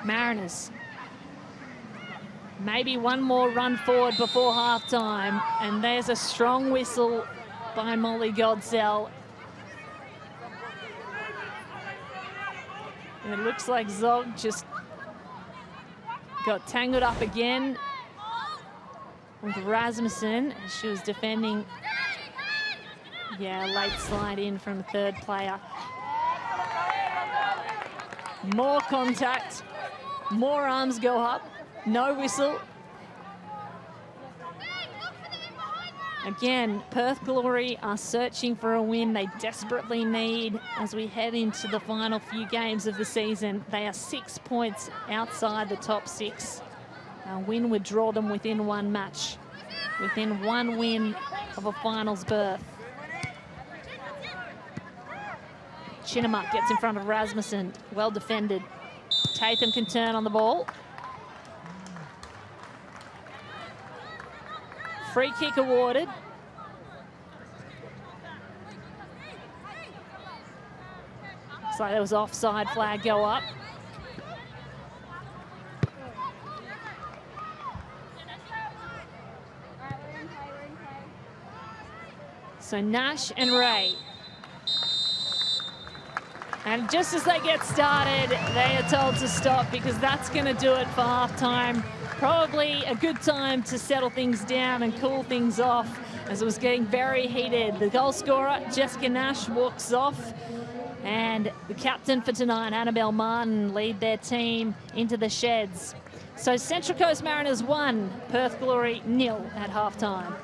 Mariners. Maybe one more run forward before halftime, and there's a strong whistle by Molly Godsell. And it looks like Zog just got tangled up again with Rasmussen. She was defending. Yeah, late slide in from the third player. More contact, more arms go up. No whistle. Again, Perth Glory are searching for a win they desperately need as we head into the final few games of the season. They are 6 points outside the top 6. A win would draw them within one match, within one win of a finals berth. Chinnamuck gets in front of Rasmussen, well defended. Tatham can turn on the ball. Free kick awarded. Looks like there was offside flag go up. So Nash and Ray. And just as they get started, they are told to stop because that's going to do it for halftime. Probably a good time to settle things down and cool things off as it was getting very heated. The goal scorer, Jessica Nash, walks off, and the captain for tonight, Annabelle Martin, lead their team into the sheds. So Central Coast Mariners 1, Perth Glory 0 at halftime.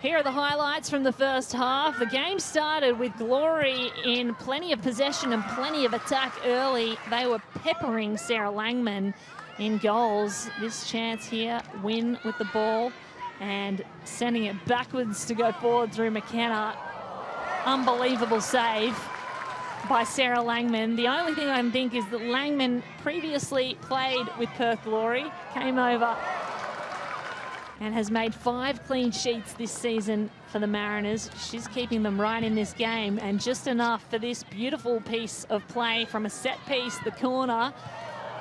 Here are the highlights from the first half. The game started with Glory in plenty of possession and plenty of attack early. They were peppering Sarah Langman in goals. This chance here, win with the ball and sending it backwards to go forward through McKenna. Unbelievable save by Sarah Langman. The only thing I can think is that Langman previously played with Perth Glory, came over and has made 5 clean sheets this season for the Mariners. She's keeping them right in this game, and just enough for this beautiful piece of play from a set piece, the corner.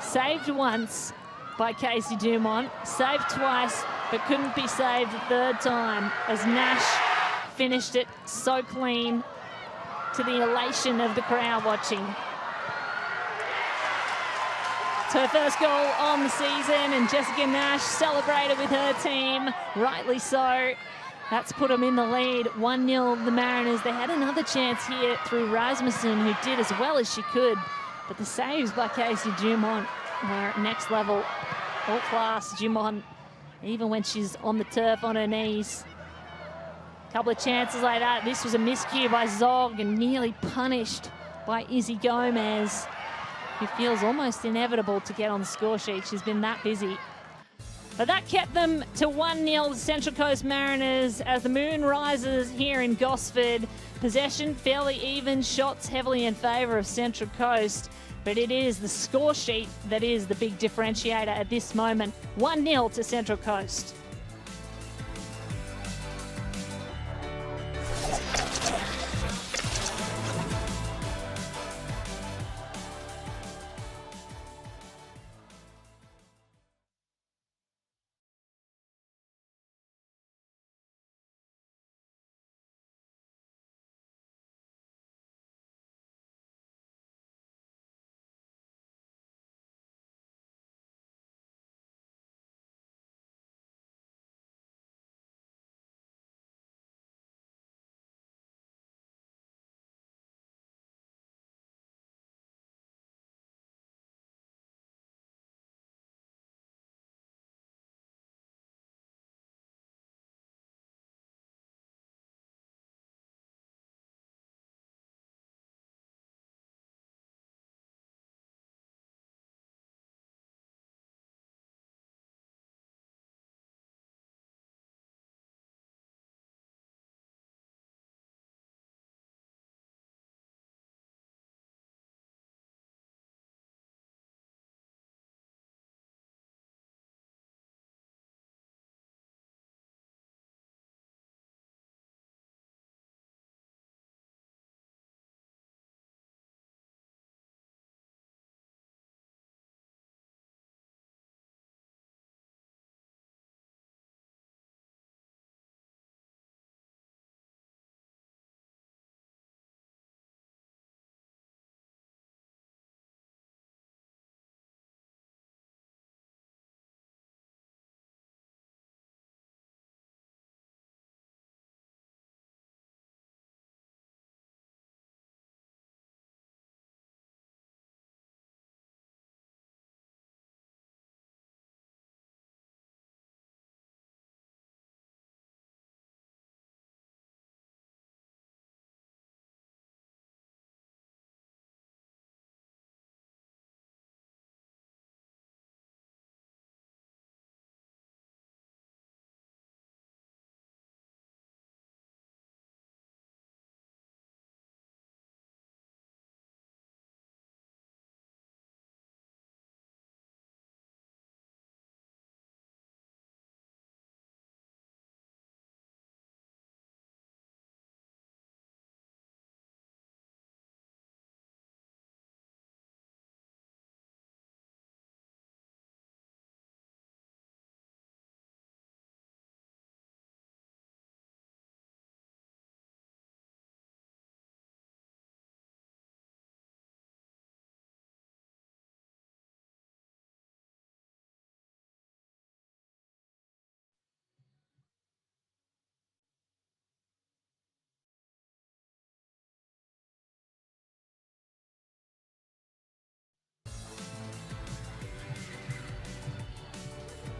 Saved once by Casey Dumont, saved twice, but couldn't be saved the third time as Nash finished it so clean to the elation of the crowd watching. It's her first goal on the season, and Jessica Nash celebrated with her team, rightly so. That's put them in the lead, 1-0 the Mariners. They had another chance here through Rasmussen, who did as well as she could, but the saves by Casey Dumont were next level, all class. Dumont, even when she's on the turf on her knees. Couple of chances like that. This was a miscue by Zog and nearly punished by Izzy Gomez, who feels almost inevitable to get on the score sheet. She's been that busy. But that kept them to 1-0 Central Coast Mariners as the moon rises here in Gosford. Possession fairly even, shots heavily in favour of Central Coast, but it is the score sheet that is the big differentiator at this moment. 1-0 to Central Coast.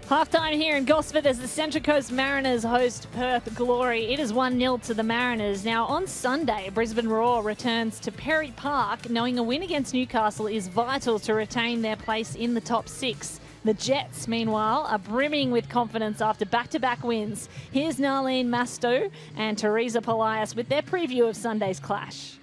Halftime here in Gosford as the Central Coast Mariners host Perth Glory. It is 1-0 to the Mariners. Now on Sunday, Brisbane Roar returns to Perry Park, knowing a win against Newcastle is vital to retain their place in the top six. The Jets, meanwhile, are brimming with confidence after back-to-back wins. Here's Narlene Masto and Teresa Polias with their preview of Sunday's clash.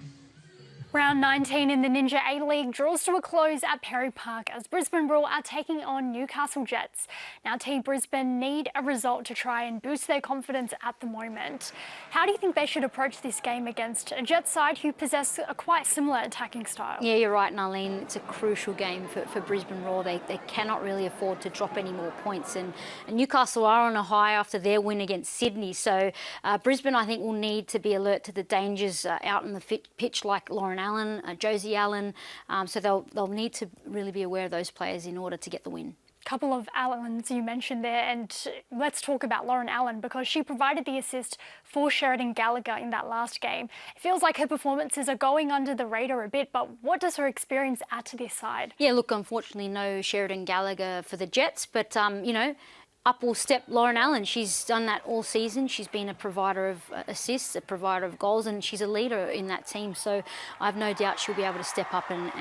Round 19 in the Ninja A-League draws to a close at Perry Park as Brisbane Roar are taking on Newcastle Jets. Now, Team Brisbane need a result to try and boost their confidence at the moment. How do you think they should approach this game against a Jets side who possess a quite similar attacking style? Yeah, you're right, Narlene. It's a crucial game for Brisbane Roar. They cannot really afford to drop any more points. And Newcastle are on a high after their win against Sydney. So Brisbane, I think, will need to be alert to the dangers out on the pitch like Lauren Allen, Josie Allen. So they'll need to really be aware of those players in order to get the win. Couple of Allens you mentioned there, and let's talk about Lauren Allen because she provided the assist for Sheridan Gallagher in that last game. It feels like her performances are going under the radar a bit, but what does her experience add to this side? Yeah, look, unfortunately no Sheridan Gallagher for the Jets, but you know, up will step Lauren Allen. She's done that all season. She's been a provider of assists, a provider of goals, and she's a leader in that team. So I have no doubt she'll be able to step up and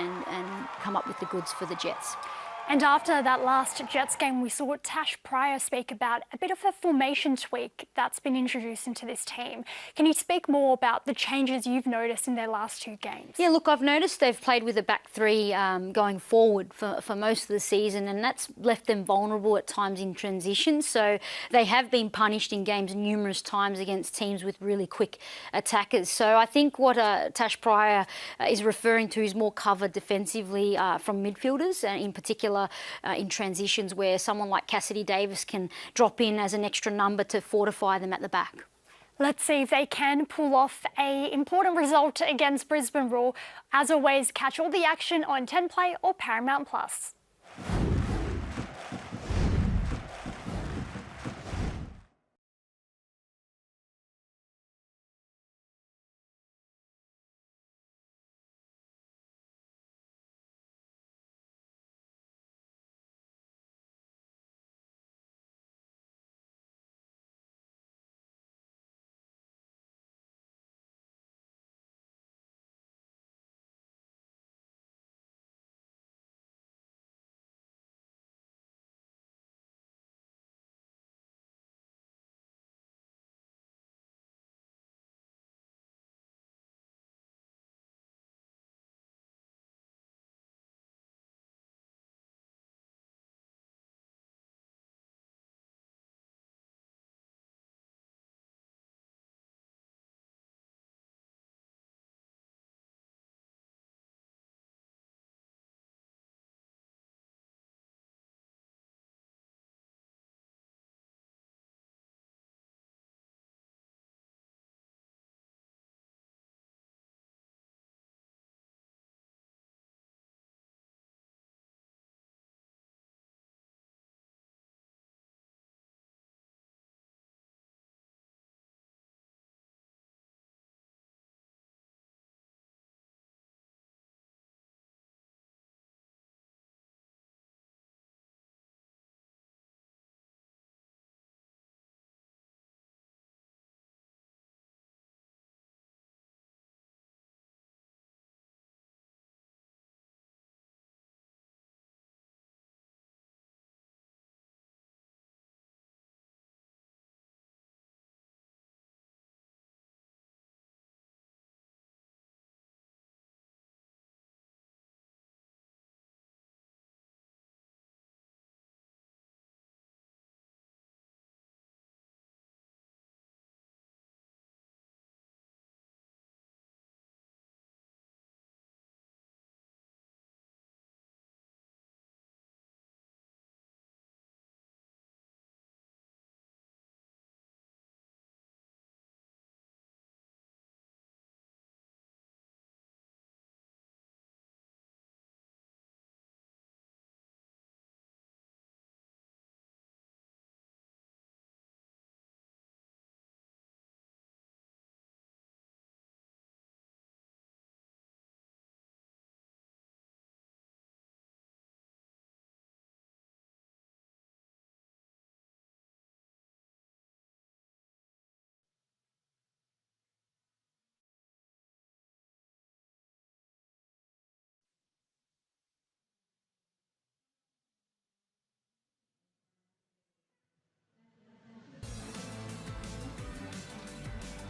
come up with the goods for the Jets. And after that last Jets game, we saw Tash Pryor speak about a bit of a formation tweak that's been introduced into this team. Can you speak more about the changes you've noticed in their last 2 games? Yeah, look, I've noticed they've played with a back three going forward for most of the season, and that's left them vulnerable at times in transition. So they have been punished in games numerous times against teams with really quick attackers. So I think what Tash Pryor is referring to is more cover defensively from midfielders, in particular in transitions where someone like Cassidy Davis can drop in as an extra number to fortify them at the back. Let's see if they can pull off an important result against Brisbane Roar. As always, catch all the action on 10 Play or Paramount Plus.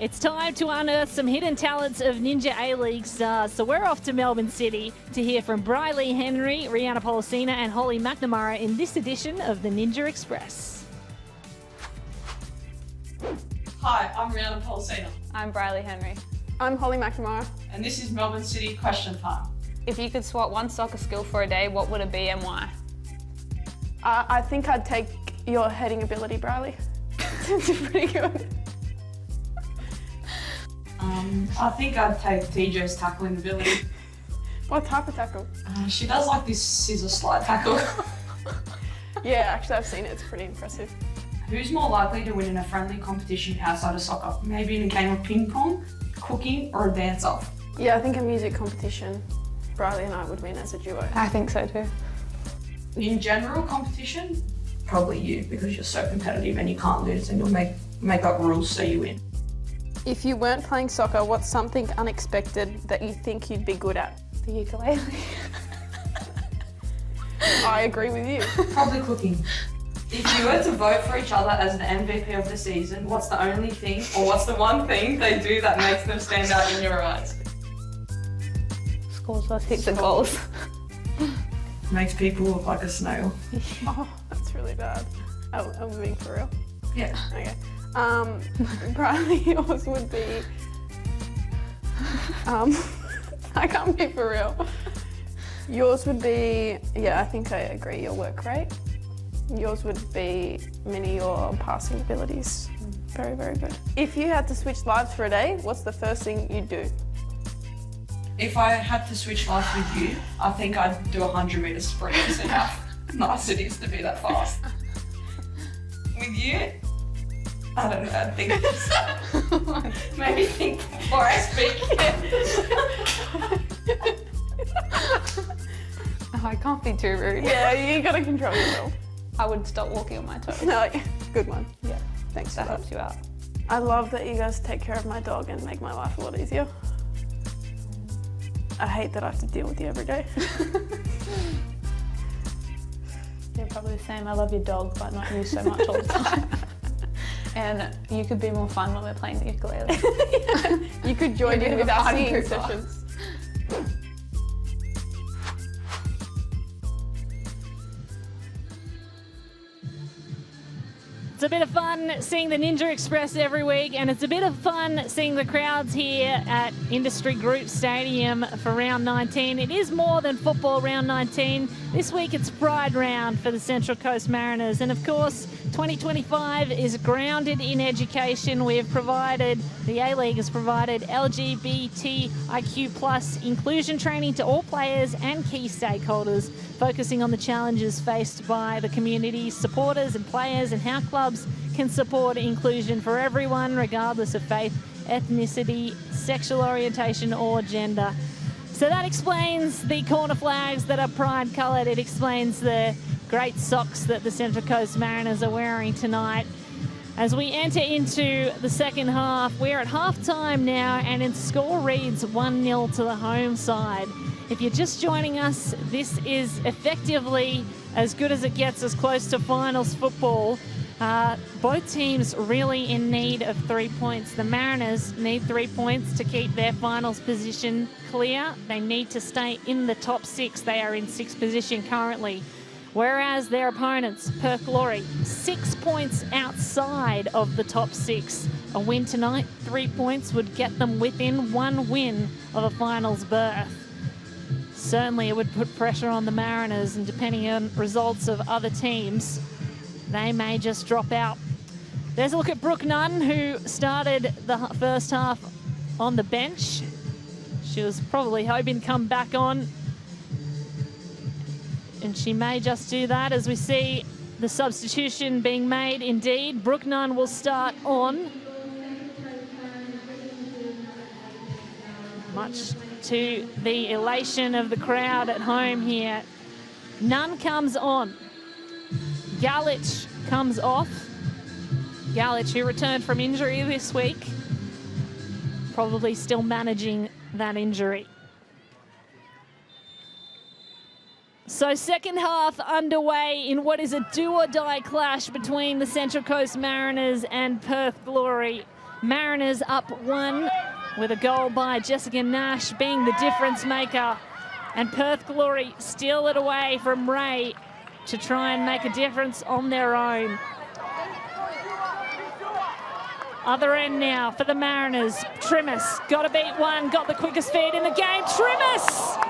It's time to unearth some hidden talents of Ninja A-League stars. So we're off to Melbourne City to hear from Briley Henry, Rihanna Polisina and Holly McNamara in this edition of the Ninja Express. Hi, I'm Rihanna Polisina. I'm Briley Henry. I'm Holly McNamara. And this is Melbourne City Question Time. If you could swap one soccer skill for a day, what would it be and why? I think I'd take your heading ability, Briley. It's pretty good. I think I'd take TJ's tackling ability. What type of tackle? She does like this scissor slide tackle. Yeah, actually I've seen it. It's pretty impressive. Who's more likely to win in a friendly competition outside of soccer? Maybe in a game of ping pong, cooking, or a dance-off? Yeah, I think a music competition, Briley and I would win as a duo. I think so too. In general competition, probably you, because you're so competitive and you can't lose, and you'll make up rules so you win. If you weren't playing soccer, what's something unexpected that you think you'd be good at? The ukulele. I agree with you. Probably cooking. If you were to vote for each other as the MVP of the season, what's the only thing, or what's the one thing they do that makes them stand out in your eyes? Scores us heaps of goals. Makes people look like a snail. Oh, that's really bad. Oh, are we being for real? Yeah. Okay. Briley, yours would be. I can't be for real. Yours would be. Yeah, I think I agree. Your work rate. Yours would be Minnie, your passing abilities. Very, very good. If you had to switch lives for a day, what's the first thing you'd do? If I had to switch life with you, I think I'd do a 100-metre sprint to see how nice it is to be that fast. With you, I don't know, I'd think maybe think before I speak. Oh, I can't be too rude. Yeah, you gotta control yourself. I would stop walking on my toes. No, good one. Yeah, Thanks for that that. helps you out. I love that you guys take care of my dog and make my life a lot easier. I hate that I have to deal with you every day. Yeah, probably the same. I love your dog, but not you so much all the time. And you could be more fun when we're playing the ukulele. You could join You're a in bit with of a our party singing pooper. sessions. It's a bit of fun seeing the Ninja Express every week, and it's a bit of fun seeing the crowds here at Industry Group Stadium for round 19. It is more than football round 19. This week it's Pride Round for the Central Coast Mariners, and of course 2025 is grounded in education. We have provided, the A-League has provided LGBTIQ plus inclusion training to all players and key stakeholders, focusing on the challenges faced by the community, supporters and players, and how clubs can support inclusion for everyone, regardless of faith, ethnicity, sexual orientation or gender. So that explains the corner flags that are pride coloured. It explains the great socks that the Central Coast Mariners are wearing tonight. As we enter into the second half, we're at half-time now, and its score reads 1-0 to the home side. If you're just joining us, this is effectively as good as it gets, as close to finals football. Both teams really in need of 3 points. The Mariners need 3 points to keep their finals position clear. They need to stay in the top 6. They are in 6th position currently. Whereas their opponents, Perth Glory, 6 points outside of the top 6. A win tonight, 3 points, would get them within 1 win of a finals berth. Certainly it would put pressure on the Mariners, and depending on results of other teams, they may just drop out. There's a look at Brooke Nunn, who started the first half on the bench. She was probably hoping to come back on, and she may just do that as we see the substitution being made. Indeed, Brooke Nunn will start on. Much to the elation of the crowd at home here. Nunn comes on. Galich comes off. Galich, who returned from injury this week, probably still managing that injury. So second half underway in what is a do-or-die clash between the Central Coast Mariners and Perth Glory. Mariners up 1 with a goal by Jessica Nash being the difference maker, and Perth Glory steal it away from Ray to try and make a difference on their own. Other end now for the Mariners. Trimus got to beat one, got the quickest feed in the game. Trimus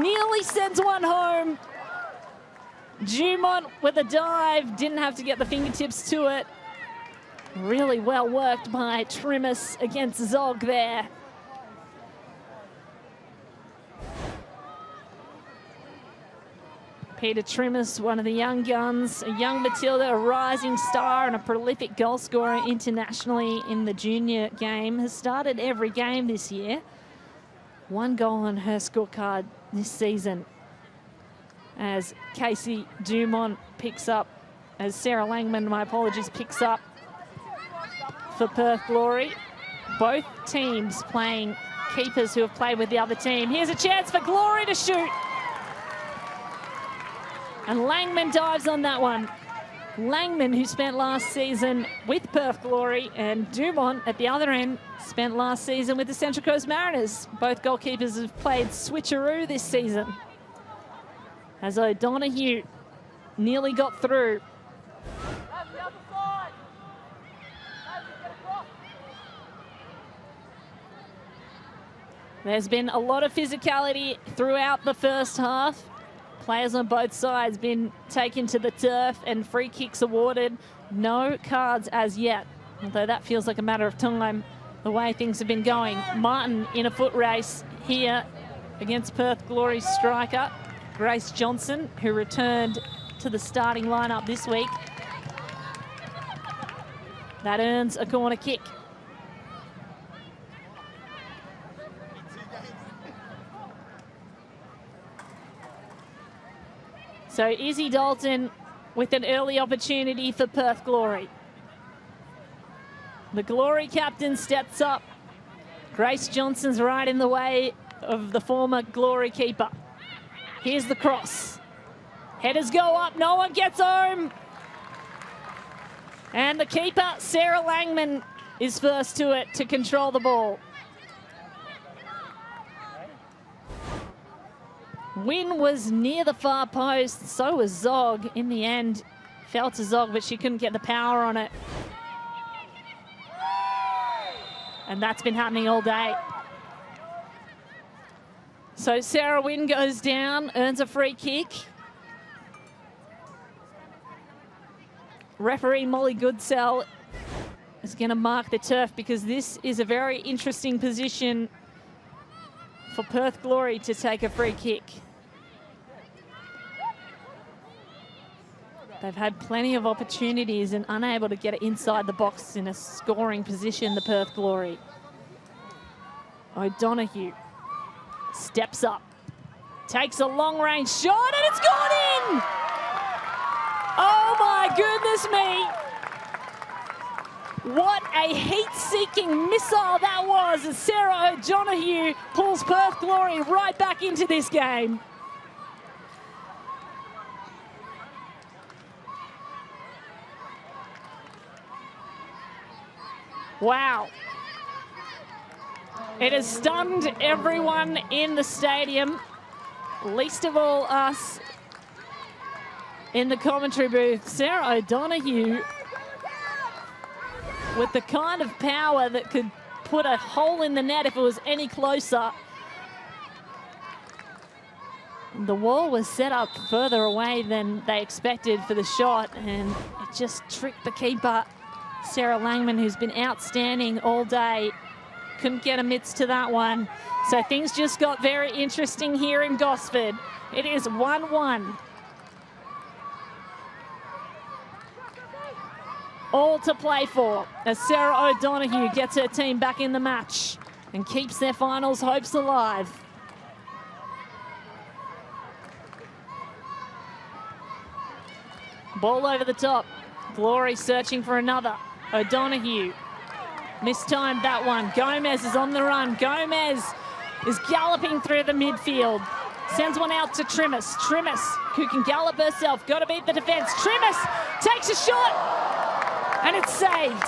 nearly sends one home. Dumont with a dive, didn't have to get the fingertips to it. Really well worked by Trimis against Zog there. Peter Trimis, one of the young guns, a young Matilda, a rising star and a prolific goal scorer internationally in the junior game, has started every game this year. 1 goal on her scorecard this season. As Casey Dumont picks up, as Sarah Langman, my apologies, picks up for Perth Glory. Both teams playing keepers who have played with the other team. Here's a chance for Glory to shoot. And Langman dives on that one. Langman, who spent last season with Perth Glory, and Dumont at the other end spent last season with the Central Coast Mariners. Both goalkeepers have played switcheroo this season. As O'Donoghue nearly got through. There's been a lot of physicality throughout the first half. Players on both sides been taken to the turf and free kicks awarded. No cards as yet, although that feels like a matter of time the way things have been going. Martin in a foot race here against Perth Glory striker Grace Johnson, who returned to the starting lineup this week. That earns a corner kick. So Izzy Dalton with an early opportunity for Perth Glory. The Glory captain steps up. Grace Johnson's right in the way of the former Glory keeper. Here's the cross. Headers go up, no one gets home. And the keeper, Sarah Langman, is first to it to control the ball. Wynn was near the far post, so was Zog. In the end, fell to Zog, but she couldn't get the power on it. And that's been happening all day. So Sarah Wynn goes down, earns a free kick. Referee Molly Goodsell is going to mark the turf because this is a very interesting position for Perth Glory to take a free kick. They've had plenty of opportunities and unable to get it inside the box in a scoring position, the Perth Glory. O'Donoghue steps up, takes a long-range shot, and it's gone in! Oh my goodness me! What a heat-seeking missile that was as Sarah O'Donoghue pulls Perth Glory right back into this game. Wow. It has stunned everyone in the stadium, least of all us in the commentary booth. Sarah O'Donoghue with the kind of power that could put a hole in the net if it was any closer. The wall was set up further away than they expected for the shot, and it just tricked the keeper, Sarah Langman, who's been outstanding all day. Couldn't get amidst to that one. So things just got very interesting here in Gosford. It is 1-1. All to play for as Sarah O'Donoghue gets her team back in the match and keeps their finals hopes alive. Ball over the top. Glory searching for another. O'Donoghue mistimed that one. Gomez is on the run. Gomez is galloping through the midfield. Sends one out to Trimis. Trimis, who can gallop herself. Got to beat the defence. Trimis takes a shot. And it's saved.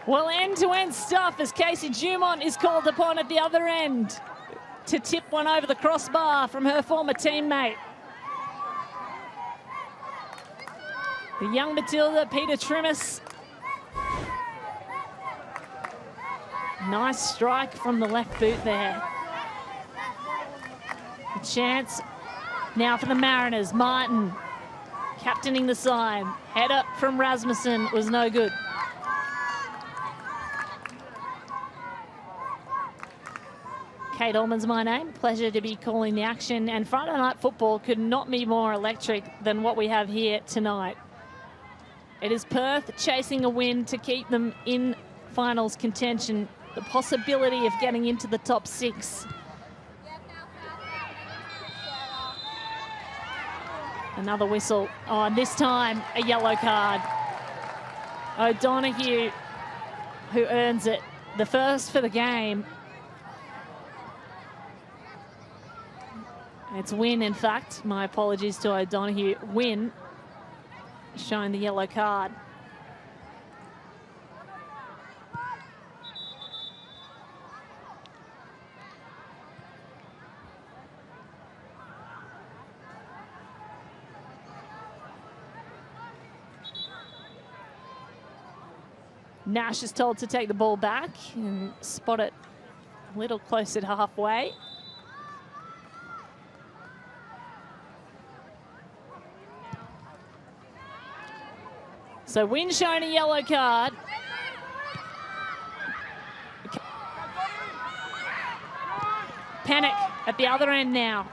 Well, end-to-end stuff as Casey Dumont is called upon at the other end to tip one over the crossbar from her former teammate. The young Matilda, Peter Trimis. Nice strike from the left boot there. A chance Now for the Mariners, Martin captaining the side. Header from Rasmussen was no good. Kate Ullman's my name. Pleasure to be calling the action. And Friday night football could not be more electric than what we have here tonight. It is Perth chasing a win to keep them in finals contention. The possibility of getting into the top 6. Another whistle. Oh, and this time a yellow card. O'Donoghue, who earns it. The first for the game. It's Wynn, in fact. My apologies to O'Donoghue. Wynn showing the yellow card. Nash is told to take the ball back and spot it a little closer to halfway. So Wynn showing a yellow card. Panic at the other end now.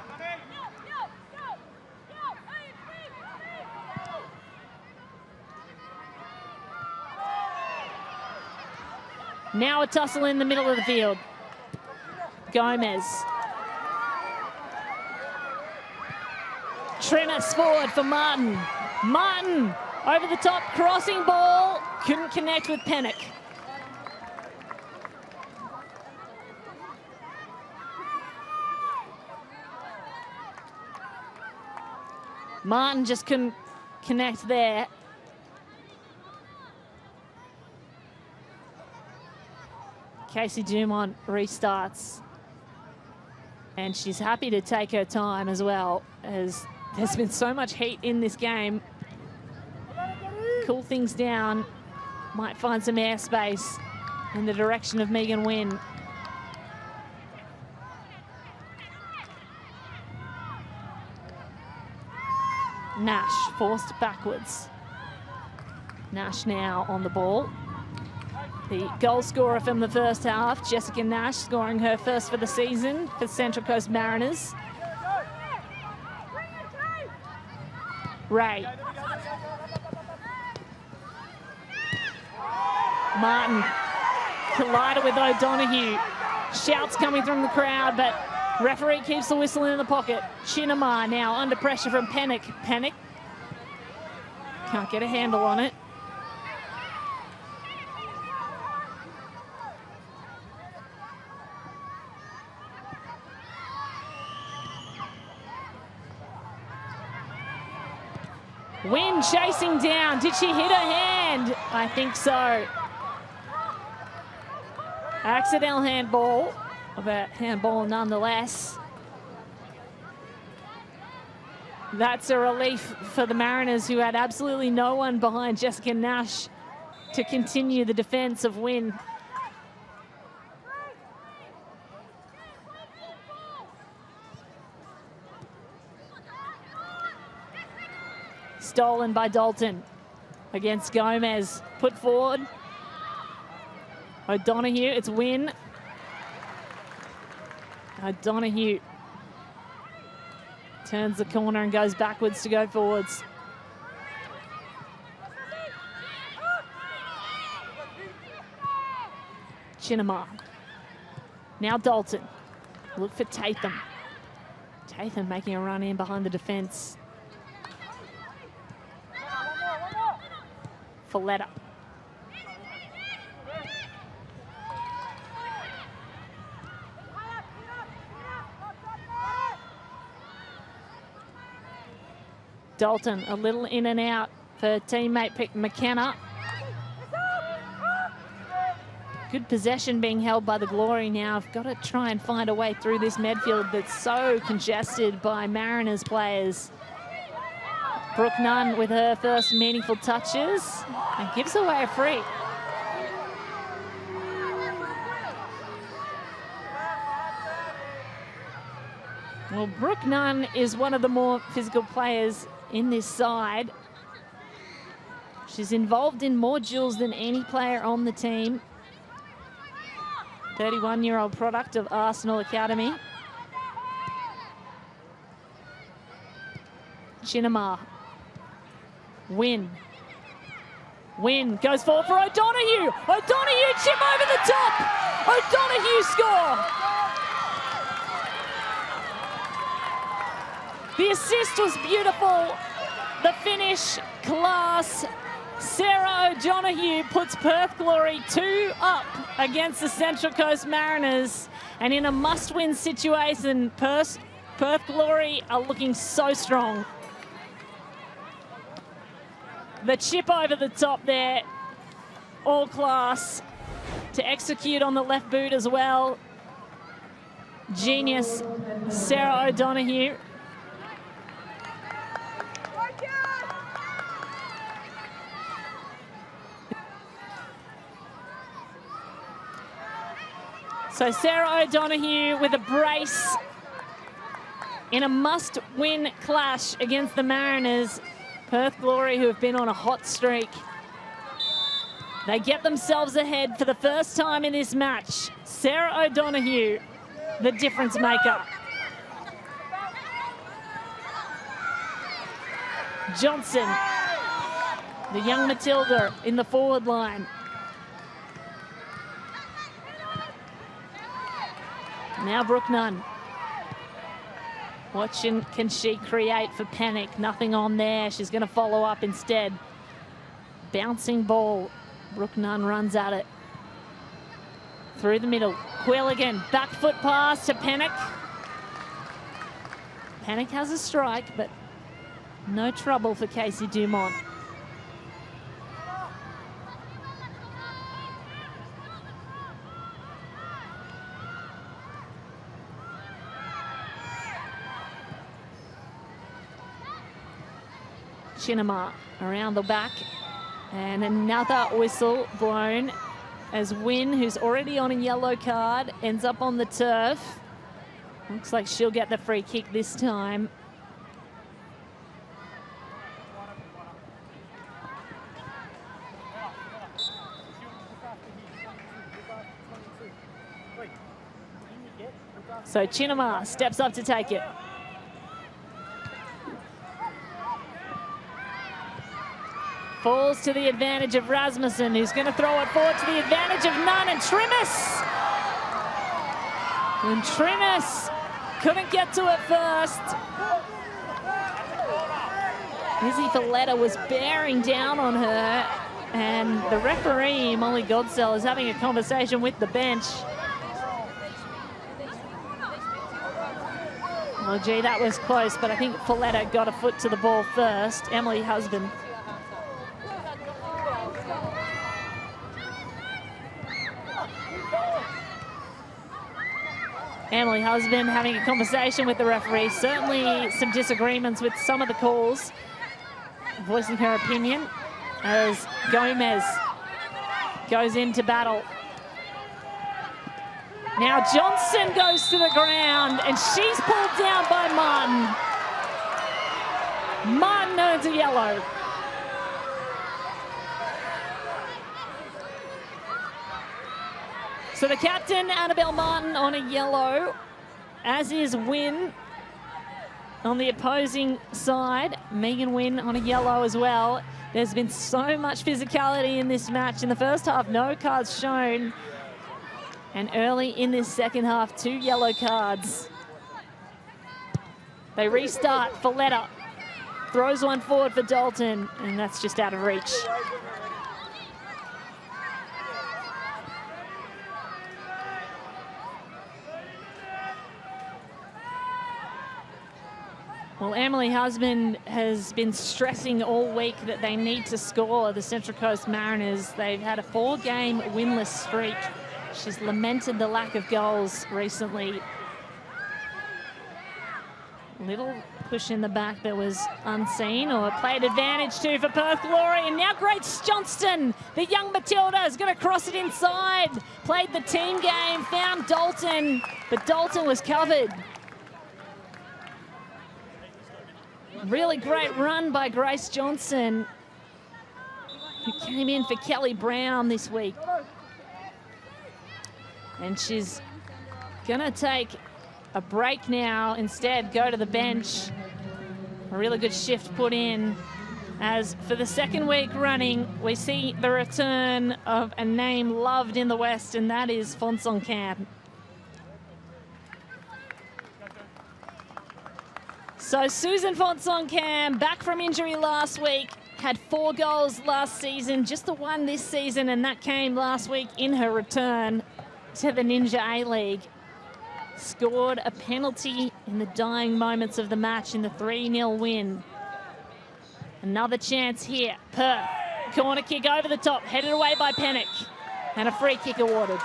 Now a tussle in the middle of the field. Gomez. Trennis forward for Martin. Martin over the top, crossing ball. Couldn't connect with Pennock. Martin just couldn't connect there. Casey Dumont restarts. And she's happy to take her time as well, as there's been so much heat in this game. Cool things down. Might find some airspace in the direction of Megan Wynn. Nash forced backwards. Nash now on the ball. The goal scorer from the first half, Jessica Nash, scoring her first for the season for Central Coast Mariners. Ray. Martin collided with O'Donoghue. Shouts coming from the crowd, but referee keeps the whistle in the pocket. Chinamar now under pressure from Pennock. Pennock can't get a handle on it. Wynn chasing down. Did she hit her hand? I think so. Accidental handball, but handball nonetheless. That's a relief for the Mariners, who had absolutely no one behind Jessica Nash to continue the defence of Wynn. Stolen by Dalton against Gomez. Put forward. O'Donoghue, it's Wynn. O'Donoghue turns the corner and goes backwards to go forwards. Chinamar. Now Dalton. Look for Tatham. Tatham making a run in behind the defence. Folletta. Dalton a little in and out for teammate McKenna. Good possession being held by the Glory now. I've got to try and find a way through this midfield that's so congested by Mariners players. Brooke Nunn with her first meaningful touches and gives away a free. Well, Brooke Nunn is one of the more physical players in this side. She's involved in more duels than any player on the team. 31-year-old product of Arsenal Academy. Chinamar. Win goes forward for O'Donoghue. O'Donoghue, chip over the top. O'Donoghue score. The assist was beautiful. The finish, class. Sarah O'Donoghue puts Perth Glory 2 up against the Central Coast Mariners. And in a must-win situation, Perth Glory are looking so strong. The chip over the top there, all class. To execute on the left boot as well. Genius, Sarah O'Donoghue. So Sarah O'Donoghue with a brace in a must-win clash against the Mariners. Perth Glory, who have been on a hot streak. They get themselves ahead for the first time in this match. Sarah O'Donoghue, the difference maker. Johnson, the young Matilda in the forward line. Now Brooke Nunn. What can she create for Panic? Nothing on there. She's going to follow up instead. Bouncing ball. Brooke Nunn runs at it. Through the middle. Quilligan, back foot pass to Panic. Panic has a strike, but no trouble for Casey Dumont. Chinamar around the back, and another whistle blown as Wynn, who's already on a yellow card, ends up on the turf. Looks like she'll get the free kick this time. So Chinamar steps up to take it. Falls to the advantage of Rasmussen, who's going to throw it forward to the advantage of Nunn, and Trimmis. And Trimmis couldn't get to it first. Izzy Folletta was bearing down on her, and the referee, Molly Godsell, is having a conversation with the bench. Well, gee, that was close, but I think Folletta got a foot to the ball first. Emily Husband. Emily Husband having a conversation with the referee. Certainly some disagreements with some of the calls. Voicing her opinion as Gomez goes into battle. Now Johnson goes to the ground and she's pulled down by Martin. Martin earns a yellow. So the captain, Annabelle Martin, on a yellow, as is Wynn on the opposing side. Megan Wynn on a yellow as well. There's been so much physicality in this match. In the first half, no cards shown. And early in this second half, 2 yellow cards. They restart. Folletta throws one forward for Dalton, and that's just out of reach. Well, Emily Husband has been stressing all week that they need to score, the Central Coast Mariners. They've had a 4-game winless streak. She's lamented the lack of goals recently. Little push in the back that was unseen, or played advantage too for Perth Glory. And now Grace Johnston, the young Matilda, is going to cross it inside. Played the team game, found Dalton, but Dalton was covered. Really great run by Grace Johnson, who came in for Kelly Brown this week. And she's gonna take a break now, instead go to the bench. A really good shift put in, as for the second week running, we see the return of a name loved in the West, and that is Fonsong Cam. So Susan Fonsong Cam, back from injury last week, had 4 goals last season, just the one this season, and that came last week in her return to the Ninja A-League. Scored a penalty in the dying moments of the match in the 3-0 win. Another chance here. Perth, corner kick over the top, headed away by Pennock, and a free kick awarded.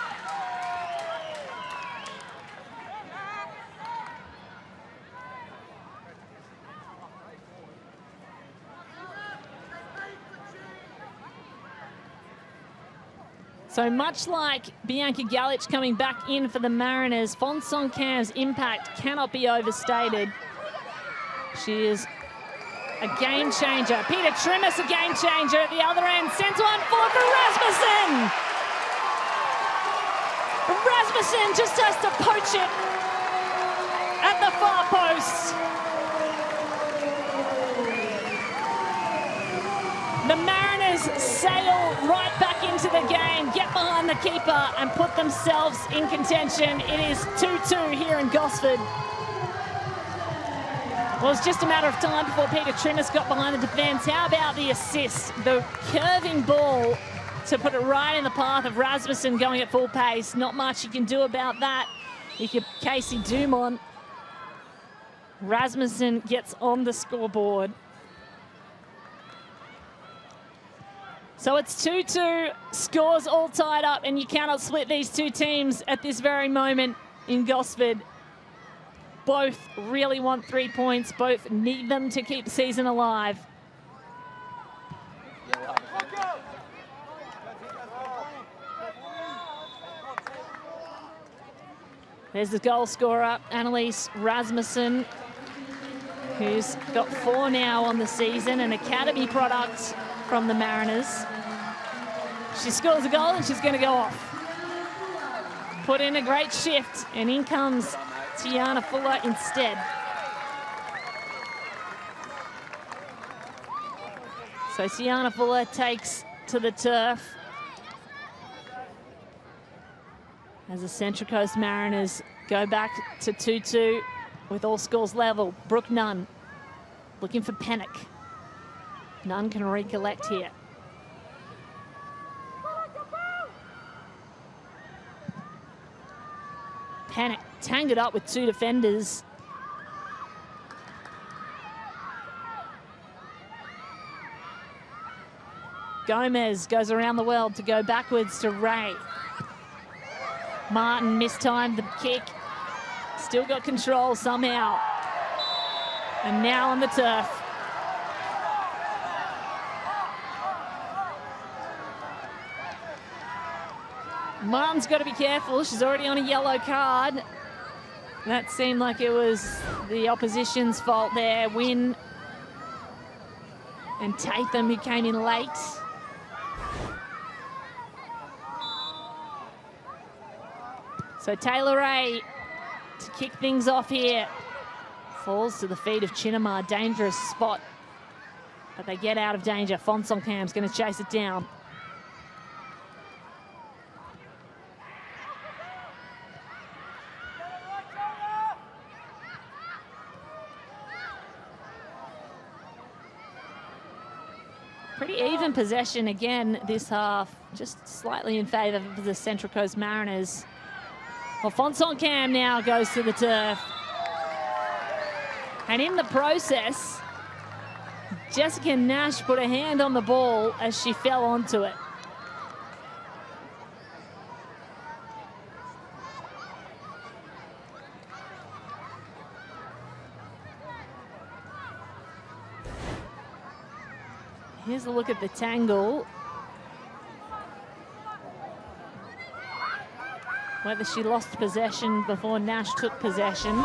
So much like Bianca Galich coming back in for the Mariners, Fonsong Cam's impact cannot be overstated. She is a game changer. Peter Trimmis, a game changer at the other end, sends one forward for Rasmussen. Rasmussen just has to poach it at the far post. The Mariners sail right back into the game, get behind the keeper and put themselves in contention. It is 2-2 here in Gosford. Well, it's just a matter of time before Peter Trimmis got behind the defence. How about the assist? The curving ball to put it right in the path of Rasmussen going at full pace. Not much you can do about that if you're Casey Dumont. Rasmussen gets on the scoreboard. So it's 2-2, scores all tied up, and you cannot split these two teams at this very moment in Gosford. Both really want 3 points, both need them to keep the season alive. There's the goal scorer, Annalise Rasmussen, who's got 4 now on the season, an academy product from the Mariners. She scores a goal and she's going to go off. Put in a great shift, and in comes Tiana Fuller instead. So Tiana Fuller takes to the turf as the Central Coast Mariners go back to 2-2 with all scores level. Brooke Nunn looking for Pennock. Nunn can recollect here. Pennock tangled up with 2 defenders. Gomez goes around the world to go backwards to Ray. Martin mistimed the kick. Still got control somehow. And now on the turf. Martin's got to be careful. She's already on a yellow card. That seemed like it was the opposition's fault there. Wynn and Tatham, who came in late. So Taylor Ray to kick things off here. Falls to the feet of Chinamar. Dangerous spot. But they get out of danger. Fonsong Cam's going to chase it down. Pretty even possession again this half, just slightly in favour of the Central Coast Mariners. Well, Fonsong Cam now goes to the turf. And in the process, Jessica Nash put a hand on the ball as she fell onto it. Here's a look at the tangle. Whether she lost possession before Nash took possession.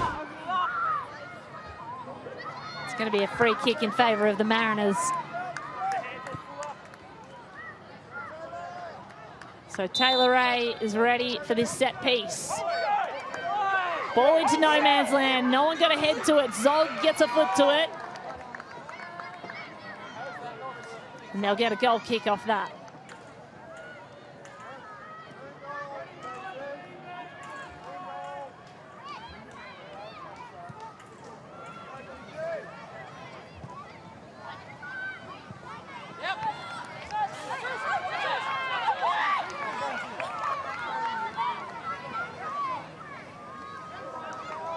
It's going to be a free kick in favour of the Mariners. So Taylor Ray is ready for this set piece. Ball into no man's land. No one got a head to it. Zog gets a foot to it. And they'll get a goal kick off that.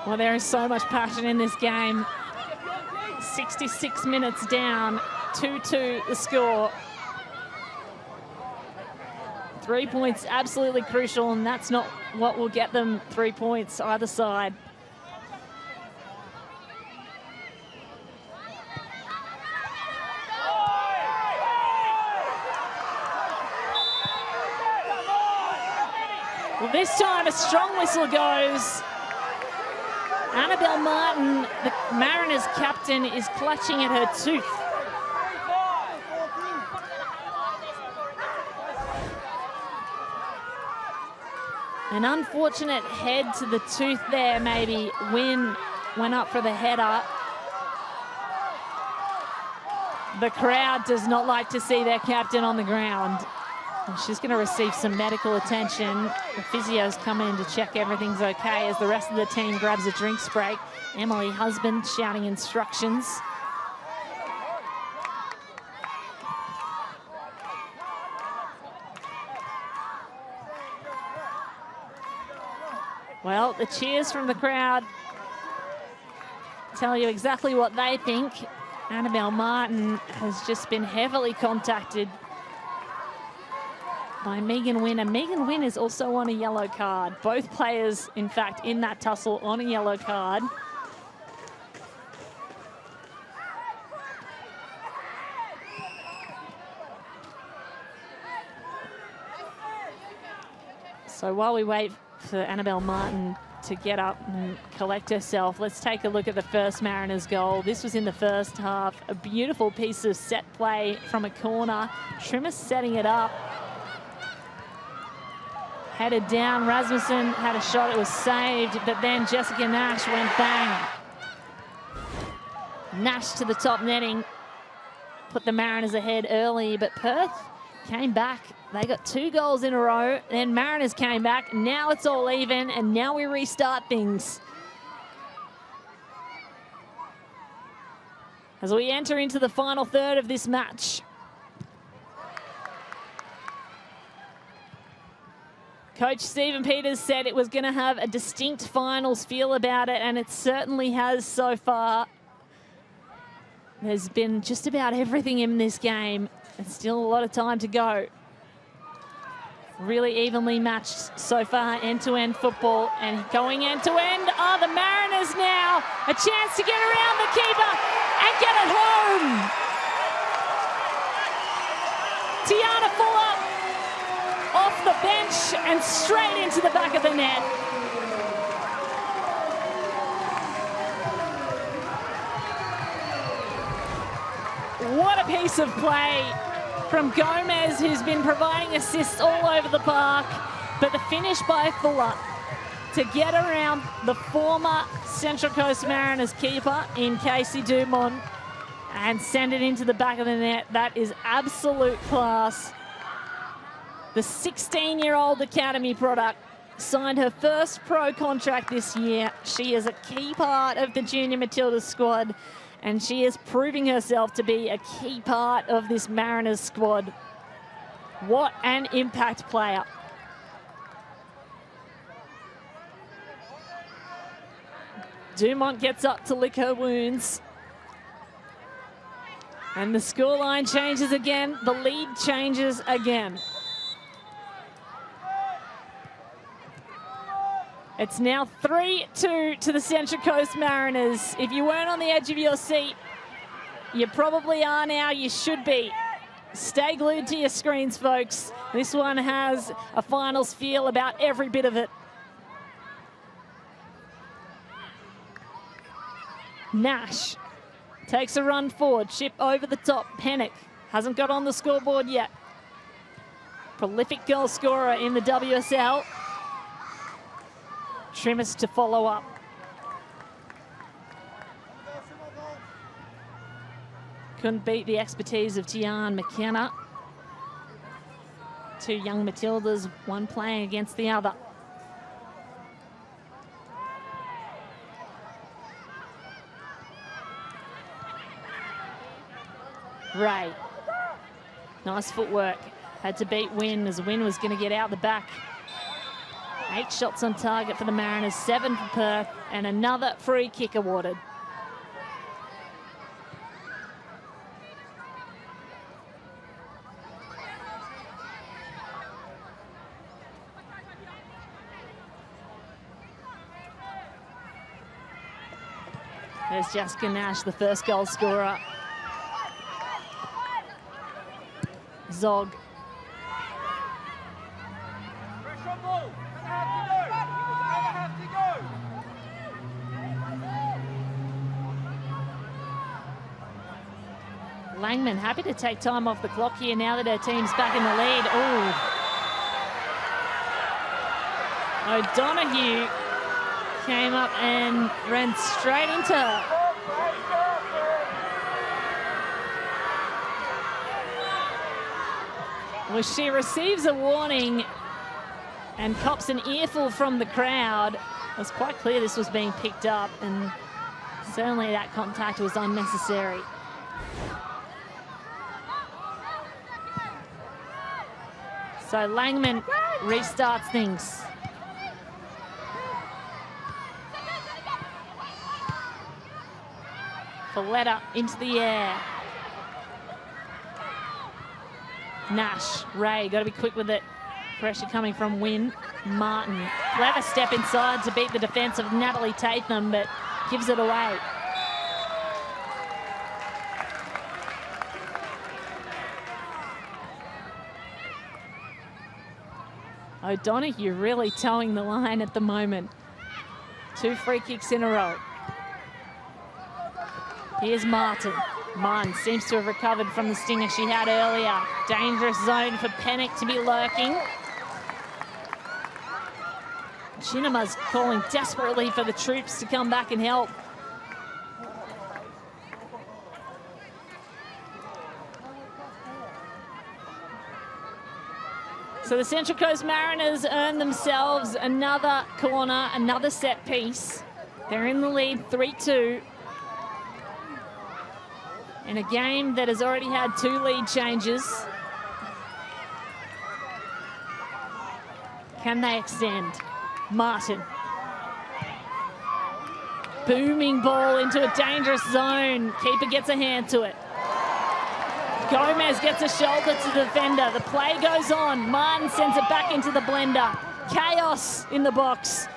Well, there is so much passion in this game. 66 minutes down, 2-2 the score. 3 points absolutely crucial, and that's not what will get them 3 points either side. Well, this time a strong whistle goes. Annabelle Martin, the Mariners captain, is clutching at her tooth. An unfortunate head to the tooth there, maybe. Wynn went up for the header. The crowd does not like to see their captain on the ground. And she's going to receive some medical attention. The physio's coming in to check everything's okay as the rest of the team grabs a drinks break. Emily Husband shouting instructions. Well, the cheers from the crowd tell you exactly what they think. Annabelle Martin has just been heavily contacted by Megan Wynn, and Megan Wynn is also on a yellow card. Both players, in fact, in that tussle on a yellow card. So while we wait for Annabelle Martin to get up and collect herself, let's take a look at the first Mariners goal. This was in the first half. A beautiful piece of set play from a corner. Trimmer setting it up. Headed down, Rasmussen had a shot, it was saved, but then Jessica Nash went bang. Nash to the top netting, put the Mariners ahead early, but Perth came back. They got 2 goals in a row, then Mariners came back. Now it's all even, and now we restart things. As we enter into the final third of this match. Coach Stephen Peters said it was going to have a distinct finals feel about it, and it certainly has so far. There's been just about everything in this game. There's still a lot of time to go. Really evenly matched so far, end-to-end football, and going end-to-end are the Mariners now. A chance to get around the keeper and get it home. Tiana Fuller off the bench and straight into the back of the net. What a piece of play from Gomez, who's been providing assists all over the park. But the finish by Fuller to get around the former Central Coast Mariners keeper in Casey Dumont and send it into the back of the net. That is absolute class. The 16-year-old academy product signed her first pro contract this year. She is a key part of the Junior Matildas squad, and she is proving herself to be a key part of this Mariners squad. What an impact player. Dumont gets up to lick her wounds. And the scoreline changes again. The lead changes again. It's now 3-2 to the Central Coast Mariners. If you weren't on the edge of your seat, you probably are now. You should be. Stay glued to your screens, folks. This one has a finals feel about every bit of it. Nash Takes a run forward. Chip over the top. Pennock hasn't got on the scoreboard yet. Prolific goal scorer in the WSL. Trimmers to follow up. Couldn't beat the expertise of Tian McKenna. Two young Matildas, one playing against the other. Ray. Nice footwork. Had to beat Wynn as Wynn was going to get out the back. 8 shots on target for the Mariners, 7 for Perth, and another free kick awarded. There's Jessica Nash, the first goal scorer. Zog. Langman happy to take time off the clock here now that her team's back in the lead. Ooh. O'Donoghue came up and ran straight into her. Well, she receives a warning and cops an earful from the crowd. It was quite clear this was being picked up, and certainly that contact was unnecessary. So Langman restarts things. Valletta into the air. Nash, Ray, got to be quick with it. Pressure coming from Wynn. Martin, clever step inside to beat the defence of Natalie Tatham, but gives it away. O'Donoghue really towing the line at the moment. 2 free kicks in a row. Here's Martin. Martin seems to have recovered from the stinger she had earlier. Dangerous zone for Pennock to be lurking. Chinema's calling desperately for the troops to come back and help. So the Central Coast Mariners earn themselves another corner, another set piece. They're in the lead 3-2. In a game that has already had 2 lead changes. Can they extend? Martin. Booming ball into a dangerous zone. Keeper gets a hand to it. Gomez gets a shoulder to the defender. The play goes on. Martin sends it back into the blender. Chaos in the box.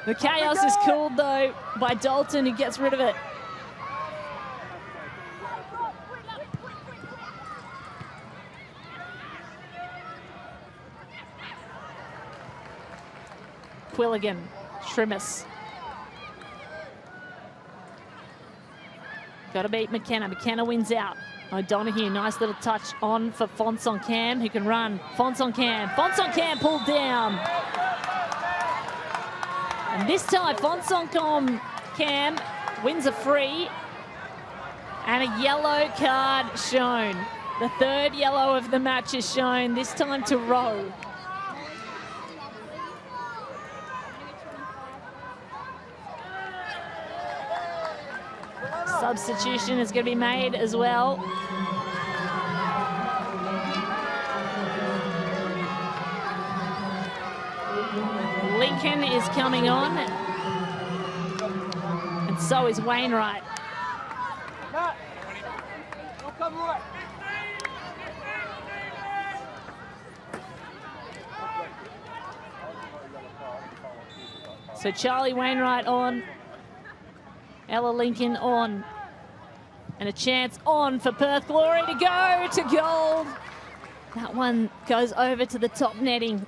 The chaos is cooled though by Dalton, who gets rid of it. Quilligan, Shrimmus. Got to beat McKenna. McKenna wins out. O'Donoghue, nice little touch on for Fonson Cam, who can run. Fonson Cam pulled down. And this time, Fonson Cam wins a free and a yellow card shown. The 3rd yellow of the match is shown, this time to Rowe. Substitution is going to be made as well. Lincoln is coming on, and so is Wainwright. So Charlie Wainwright on, Ella Lincoln on, and a chance on for Perth Glory to go to gold. That one goes over to the top netting.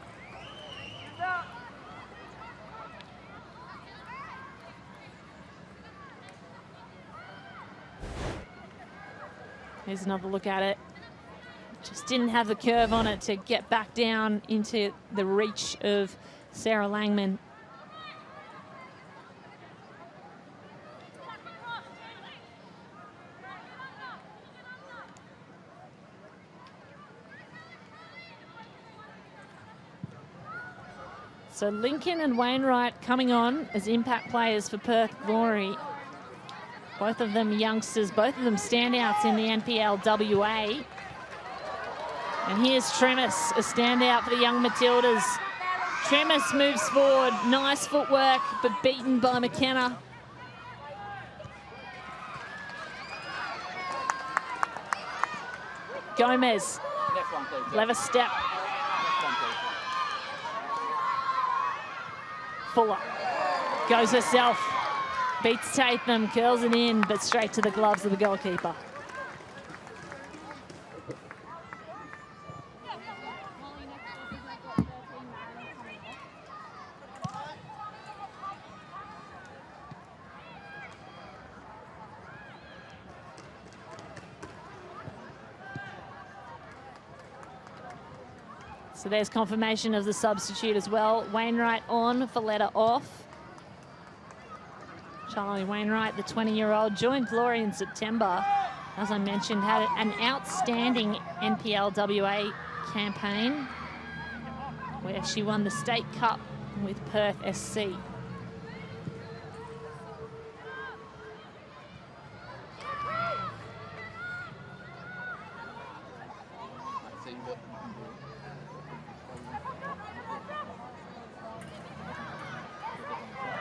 Here's another look at it. Just didn't have the curve on it to get back down into the reach of Sarah Langman. So Lincoln and Wainwright coming on as impact players for Perth Glory. Both of them youngsters, both of them standouts in the NPL WA. And here's Tremis, a standout for the young Matildas. Tremis moves forward, nice footwork, but beaten by McKenna. Gomez, clever step. Fuller goes herself, beats Tatham, curls it in, but straight to the gloves of the goalkeeper. So there's confirmation of the substitute as well. Wainwright on, Folletta off. Charlie Wainwright, the 20-year-old, joined Glory in September. As I mentioned, had an outstanding NPL WA campaign where she won the State Cup with Perth SC.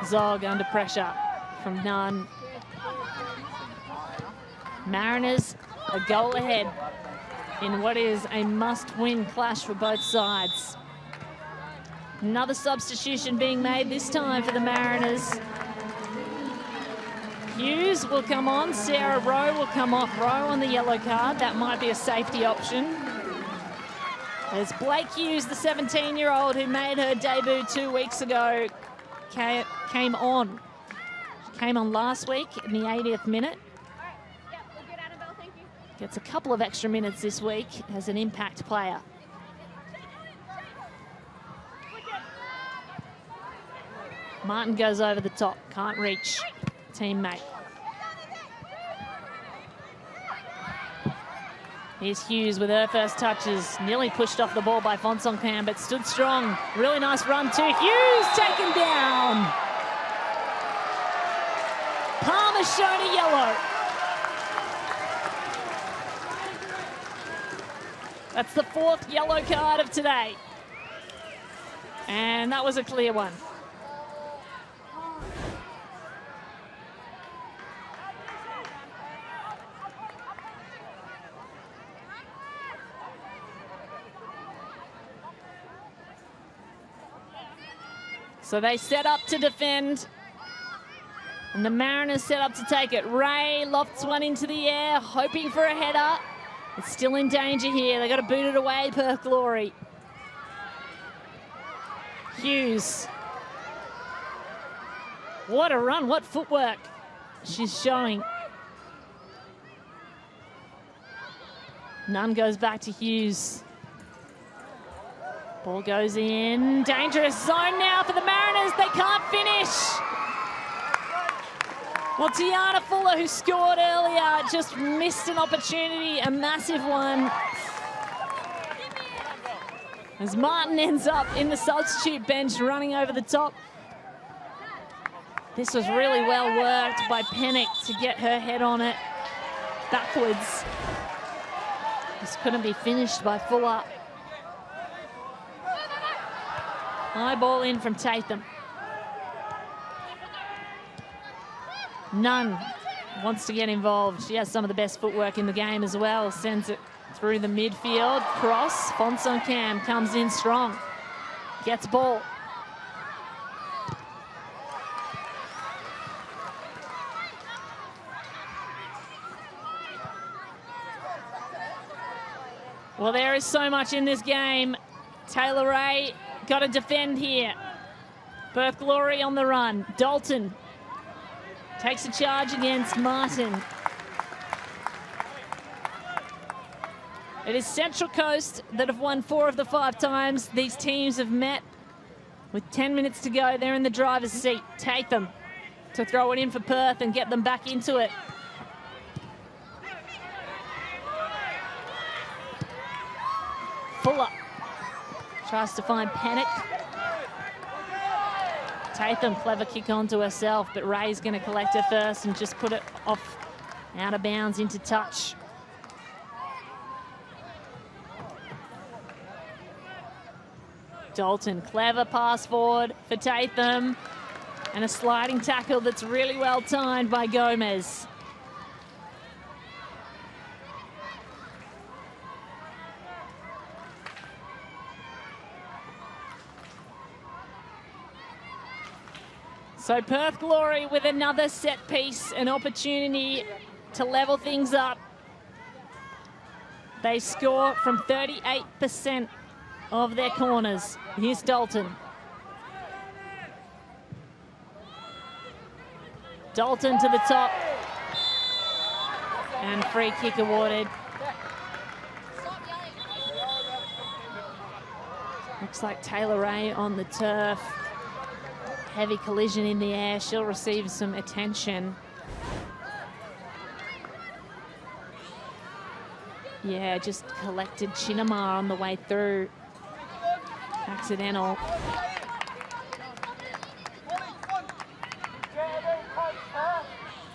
Zog under pressure from Nunn. Mariners a goal ahead in what is a must-win clash for both sides. Another substitution being made this time for the Mariners. Hughes will come on, Sarah Rowe will come off. Rowe on the yellow card, that might be a safety option. There's Blake Hughes, the 17-year-old who made her debut 2 weeks ago, came on. She came on last week in the 80th minute. Gets a couple of extra minutes this week as an impact player. Martin goes over the top, can't reach teammate. Here's Hughes with her first touches, nearly pushed off the ball by Fonsoncam, but stood strong. Really nice run too. Hughes taken down. Palmer shown a yellow. That's the 4th yellow card of today. And that was a clear one. So they set up to defend, and the Mariners set up to take it. Ray lofts one into the air, hoping for a header. It's still in danger here. They've got to boot it away, Perth Glory. Hughes. What a run, what footwork she's showing. Nunn goes back to Hughes. Ball goes in, dangerous zone now for the Mariners, they can't finish. Well, Tiana Fuller, who scored earlier, just missed an opportunity, a massive one. As Martin ends up in the substitute bench running over the top. This was really well worked by Pennick to get her head on it backwards. This couldn't be finished by Fuller. High ball in from Tatham. Nunn wants to get involved. She has some of the best footwork in the game as well. Sends it through the midfield. Cross. Fonsoncam comes in strong. Gets ball. Well, there is so much in this game. Taylor Ray got to defend here. Perth Glory on the run. Dalton takes a charge against Martin. It is Central Coast that have won 4 of the 5 times these teams have met. With 10 minutes to go, they're in the driver's seat. Tatham to throw it in for Perth and get them back into it. Fuller tries to find Panic. Tatham, clever kick onto herself, but Ray's going to collect her first and just put it off out of bounds into touch. Dalton, clever pass forward for Tatham, and a sliding tackle that's really well timed by Gomez. So Perth Glory with another set piece, an opportunity to level things up. They score from 38% of their corners. Here's Dalton. Dalton to the top. And free kick awarded. Looks like Taylor Ray on the turf. Heavy collision in the air. She'll receive some attention. Yeah, just collected Chinamar on the way through. Accidental.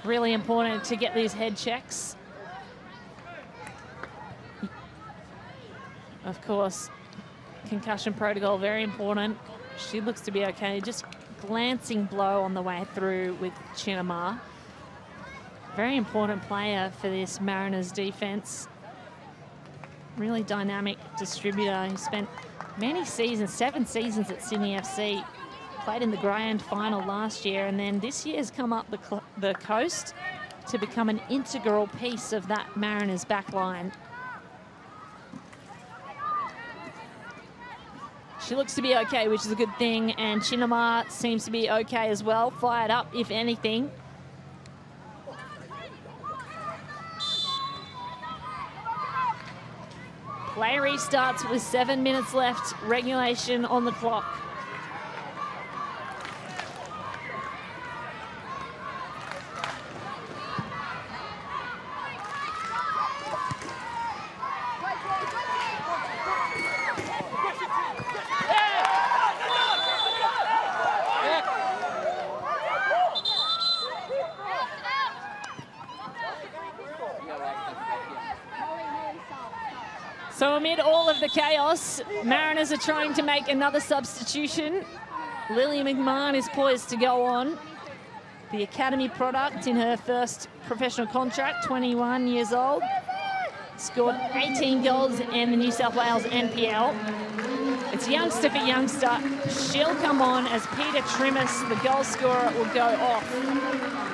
Really important to get these head checks. Of course, concussion protocol, very important. She looks to be okay. Just glancing blow on the way through with Chinamar. Very important player for this Mariners defense. Really dynamic distributor. He spent many seasons, 7 seasons at Sydney FC. Played in the grand final last year, and then this year has come up the coast to become an integral piece of that Mariners back line. She looks to be okay, which is a good thing, and Chinamar seems to be okay as well. Fired up, if anything. Play restarts with 7 minutes left, regulation on the clock. So amid all of the chaos, Mariners are trying to make another substitution. Lily McMahon is poised to go on. The academy product in her first professional contract, 21 years old. Scored 18 goals in the New South Wales NPL. It's youngster for youngster. She'll come on as Peter Trimmis, the goal scorer, will go off.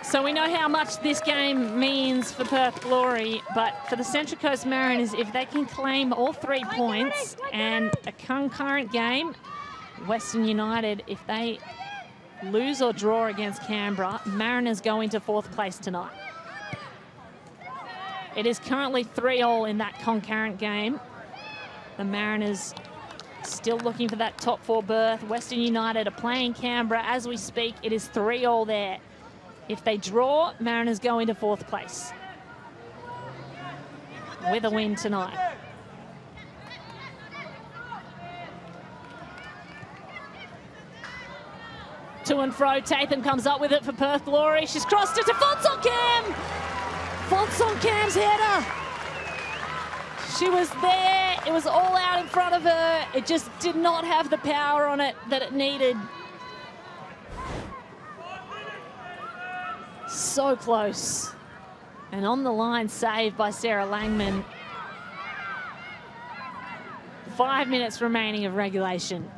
So we know how much this game means for Perth Glory, but for the Central Coast Mariners, if they can claim all 3 points and a concurrent game, Western United, if they lose or draw against Canberra, Mariners go into 4th place tonight. It is currently 3-3 in that concurrent game. The Mariners still looking for that top 4 berth. Western United are playing Canberra as we speak. It is 3-3 there. If they draw, Mariners go into 4th place with a win tonight. To and fro, Tatham comes up with it for Perth Glory. She's crossed it to Fonson-Cam. Fonson-Cam's header. She was there. It was all out in front of her. It just did not have the power on it that it needed. So close. And on the line, saved by Sarah Langman. 5 minutes remaining of regulation.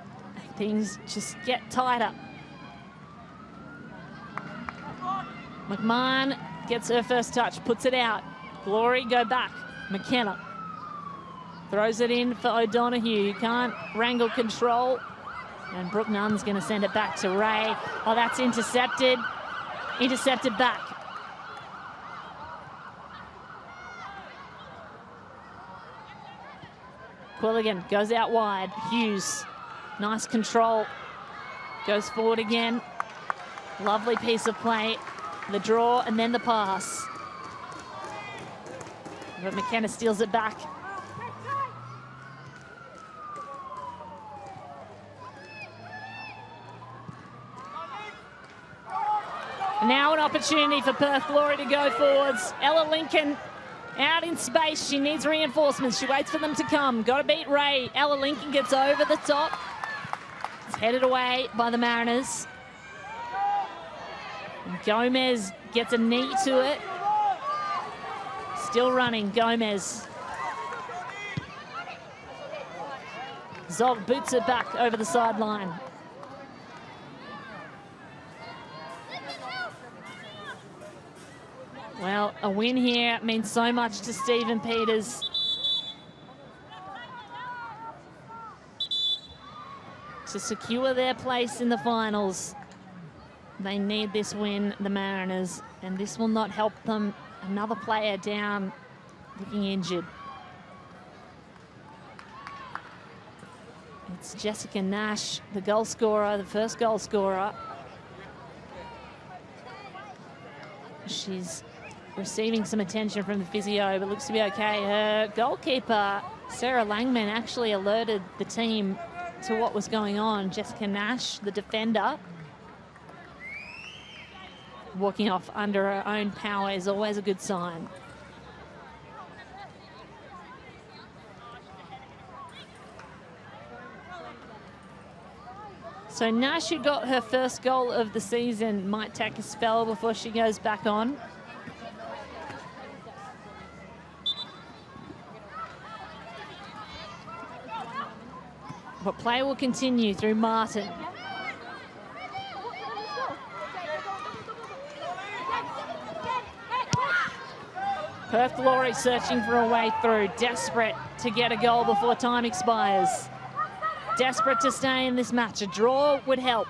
Things just get tighter. McMahon gets her first touch, puts it out. Glory go back. McKenna. Throws it in for O'Donoghue. Can't wrangle control. And Brooke Nunn's going to send it back to Ray. Oh, that's intercepted. Intercepted back. Quilligan goes out wide. Hughes, nice control. Goes forward again. Lovely piece of play. The draw and then the pass. But McKenna steals it back. Now an opportunity for Perth Glory to go forwards. Ella Lincoln out in space. She needs reinforcements. She waits for them to come. Got to beat Ray. Ella Lincoln gets over the top. It's headed away by the Mariners. And Gomez gets a knee to it. Still running, Gomez. Zog boots it back over the sideline. Well, a win here means so much to Stephen Peters. To secure their place in the finals, they need this win, the Mariners, and this will not help them. Another player down, looking injured. It's Jessica Nash, the goal scorer, the first goal scorer. She's receiving some attention from the physio, but looks to be okay. Her goalkeeper, Sarah Langman, actually alerted the team to what was going on. Jessica Nash, the defender, walking off under her own power is always a good sign. So Nash, who got her first goal of the season, might take a spell before she goes back on. But play will continue through Martin. Perth Glory searching for a way through, desperate to get a goal before time expires. Desperate to stay in this match. A draw would help.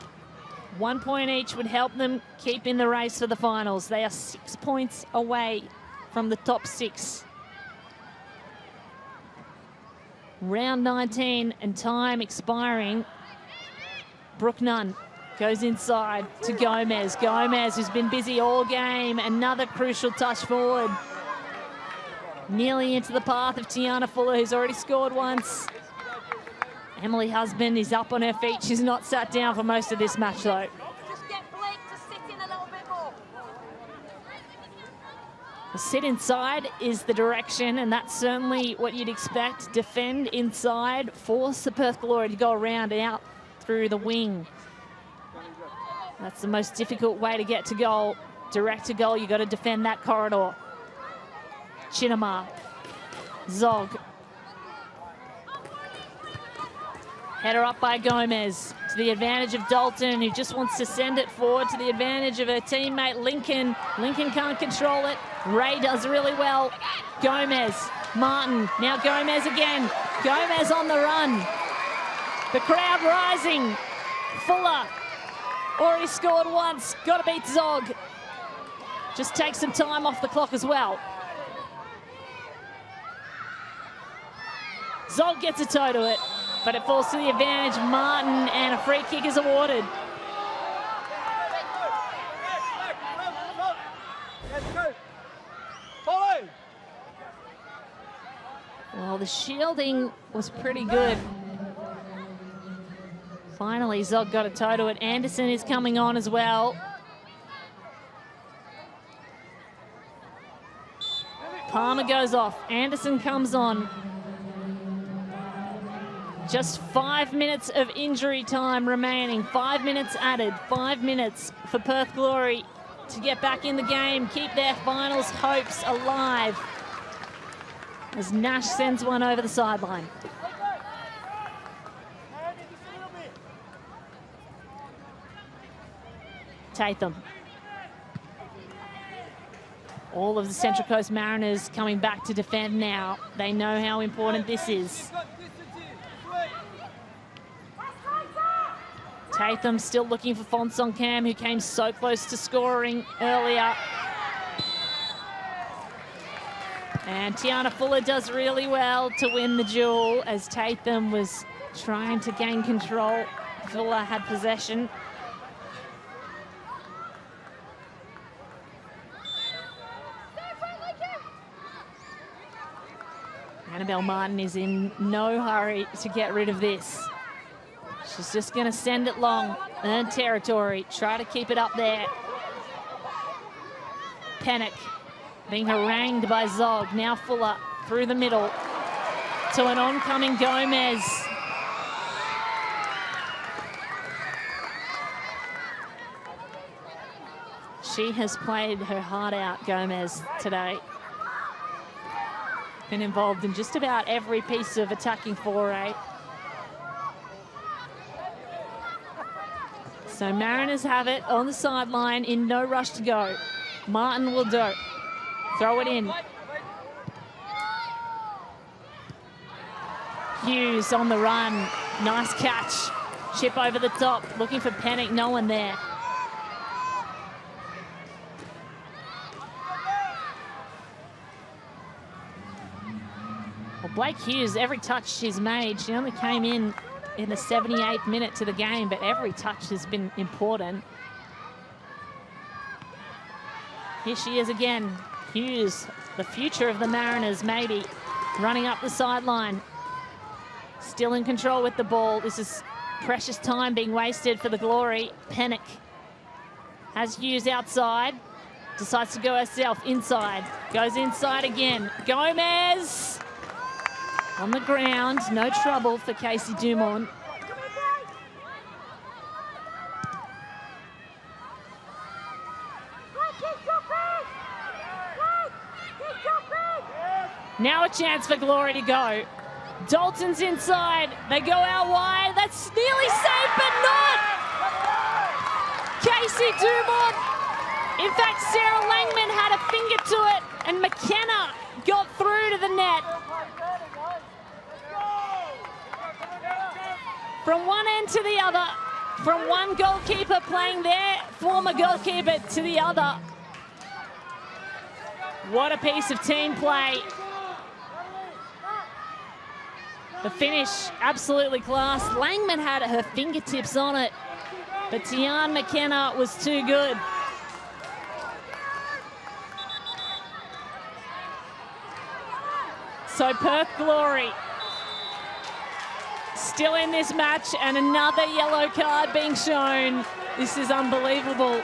1 point each would help them keep in the race for the finals. They are 6 points away from the top 6. Round 19 and time expiring. Brooke Nunn goes inside to Gomez. Gomez, who's been busy all game, another crucial touch forward. Nearly into the path of Tiana Fuller, who's already scored once. Emily Husband is up on her feet. She's not sat down for most of this match, though. Just get Blake to sit in a little bit more. Sit inside is the direction, and that's certainly what you'd expect. Defend inside, force the Perth Glory to go around and out through the wing. That's the most difficult way to get to goal. Direct to goal, you've got to defend that corridor. Chinamar, Zog. Header up by Gomez to the advantage of Dalton, who just wants to send it forward to the advantage of her teammate Lincoln. Lincoln can't control it. Ray does really well. Gomez, Martin, now Gomez again. Gomez on the run. The crowd rising. Fuller already scored once. Got to beat Zog. Just take some time off the clock as well. Zog gets a toe to it, but it falls to the advantage of Martin, and a free kick is awarded. Well, the shielding was pretty good. Finally, Zog got a toe to it. Anderson is coming on as well. Palmer goes off. Anderson comes on. Just 5 minutes of injury time remaining. 5 minutes added. 5 minutes for Perth Glory to get back in the game, keep their finals hopes alive. As Nash sends one over the sideline. Tatham. All of the Central Coast Mariners coming back to defend now. They know how important this is. Tatham still looking for Fonsong Cam, who came so close to scoring earlier. And Tiana Fuller does really well to win the duel as Tatham was trying to gain control. Fuller had possession. Annabelle Martin is in no hurry to get rid of this. She's just going to send it long, earn territory, try to keep it up there. Pennock being harangued by Zog. Now Fuller through the middle to an oncoming Gomez. She has played her heart out, Gomez, today. Been involved in just about every piece of attacking foray. So Mariners have it on the sideline in no rush to go. Martin will do. Throw it in. Hughes on the run. Nice catch. Chip over the top. Looking for Pennock. No one there. Well, Blake Hughes, every touch she's made, she only came in the 78th minute to the game, but every touch has been important. Here she is again. Hughes, the future of the Mariners, maybe, running up the sideline. Still in control with the ball. This is precious time being wasted for the Glory. Pennock has Hughes outside. Decides to go herself inside. Goes inside again. Gomez on the ground. No trouble for Casey Dumont. Now a chance for Glory to go. Dalton's inside. They go out wide. That's nearly safe, but not. Casey Dumont. In fact, Sarah Langman had a finger to it, and McKenna got through to the net. From one end to the other, from one goalkeeper playing their former goalkeeper to the other. What a piece of team play. The finish, absolutely class. Langman had her fingertips on it, but Tian McKenna was too good. So Perth Glory still in this match, and another yellow card being shown. This is unbelievable.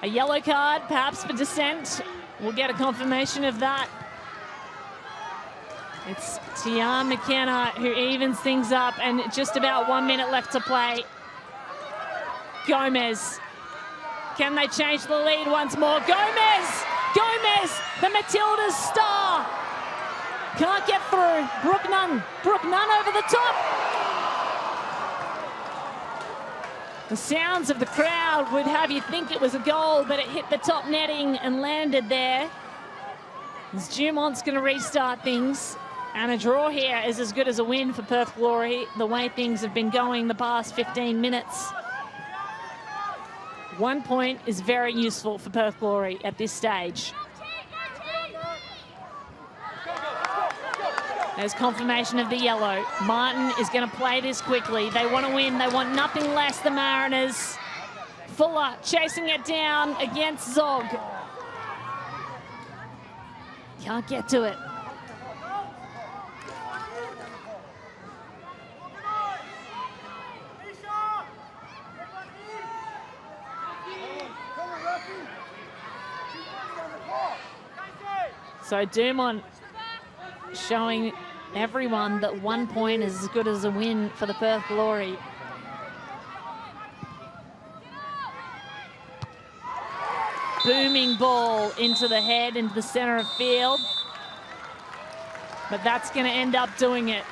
A yellow card, perhaps for dissent. We'll get a confirmation of that. It's Tian McKenna who evens things up, and just about 1 minute left to play. Gomez. Can they change the lead once more? Gomez! Gomez, the Matilda's star. Can't get through. Brooke Nunn. Brooke Nunn over the top. The sounds of the crowd would have you think it was a goal, but it hit the top netting and landed there. As Dumont's going to restart things. And a draw here is as good as a win for Perth Glory, the way things have been going the past 15 minutes. 1 point is very useful for Perth Glory at this stage. There's confirmation of the yellow. Martin is going to play this quickly. They want to win. They want nothing less, the Mariners. Fuller chasing it down against Zog. Can't get to it. So Dumont showing everyone that 1 point is as good as a win for the Perth Glory. Booming ball into the head, into the centre of field. But that's going to end up doing it.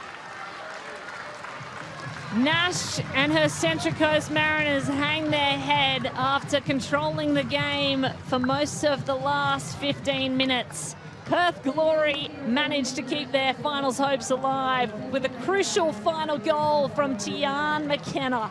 Nash and her Central Coast Mariners hang their head after controlling the game for most of the last 15 minutes. Perth Glory managed to keep their finals hopes alive with a crucial final goal from Tian McKenna.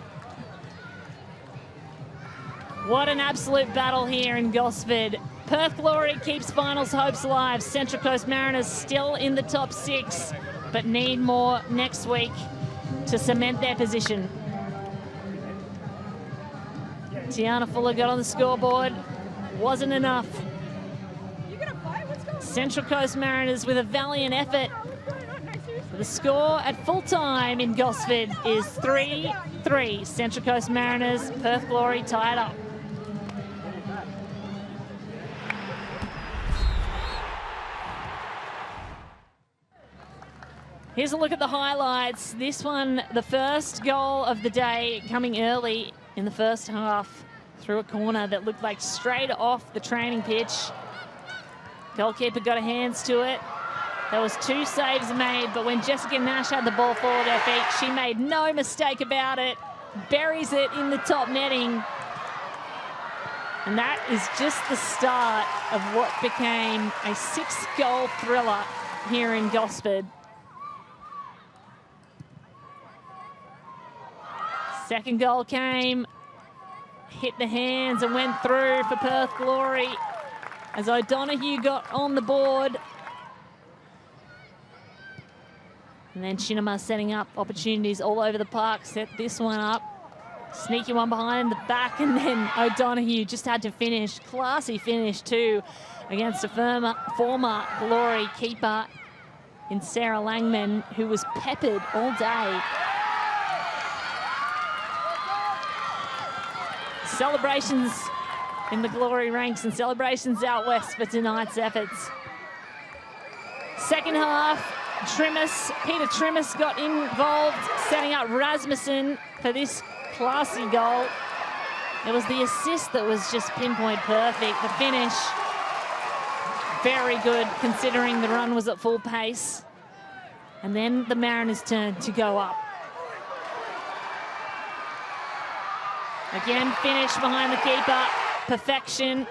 What an absolute battle here in Gosford. Perth Glory keeps finals hopes alive. Central Coast Mariners still in the top 6, but need more next week to cement their position. Tiana Fuller got on the scoreboard. Wasn't enough. Central Coast Mariners with a valiant effort. The score at full time in Gosford is 3-3. Central Coast Mariners, Perth Glory tied up. Here's a look at the highlights. This one, the first goal of the day, coming early in the first half through a corner that looked like straight off the training pitch. Goalkeeper got her hands to it. There was 2 saves made, but when Jessica Nash had the ball forward her feet, she made no mistake about it. Buries it in the top netting. And that is just the start of what became a 6-goal thriller here in Gosford. Second goal came, hit the hands and went through for Perth Glory as O'Donoghue got on the board. And then Shinema setting up opportunities all over the park, set this one up. Sneaky one behind the back, and then O'Donoghue just had to finish. Classy finish too against a former Glory keeper in Sarah Langman, who was peppered all day. Celebrations in the Glory ranks and celebrations out west for tonight's efforts. Second half, Peter Trimmis got involved, setting up Rasmussen for this classy goal. It was the assist that was just pinpoint perfect. The finish, very good considering the run was at full pace. And then the Mariners' turn to go up. Again, finish behind the keeper, perfection.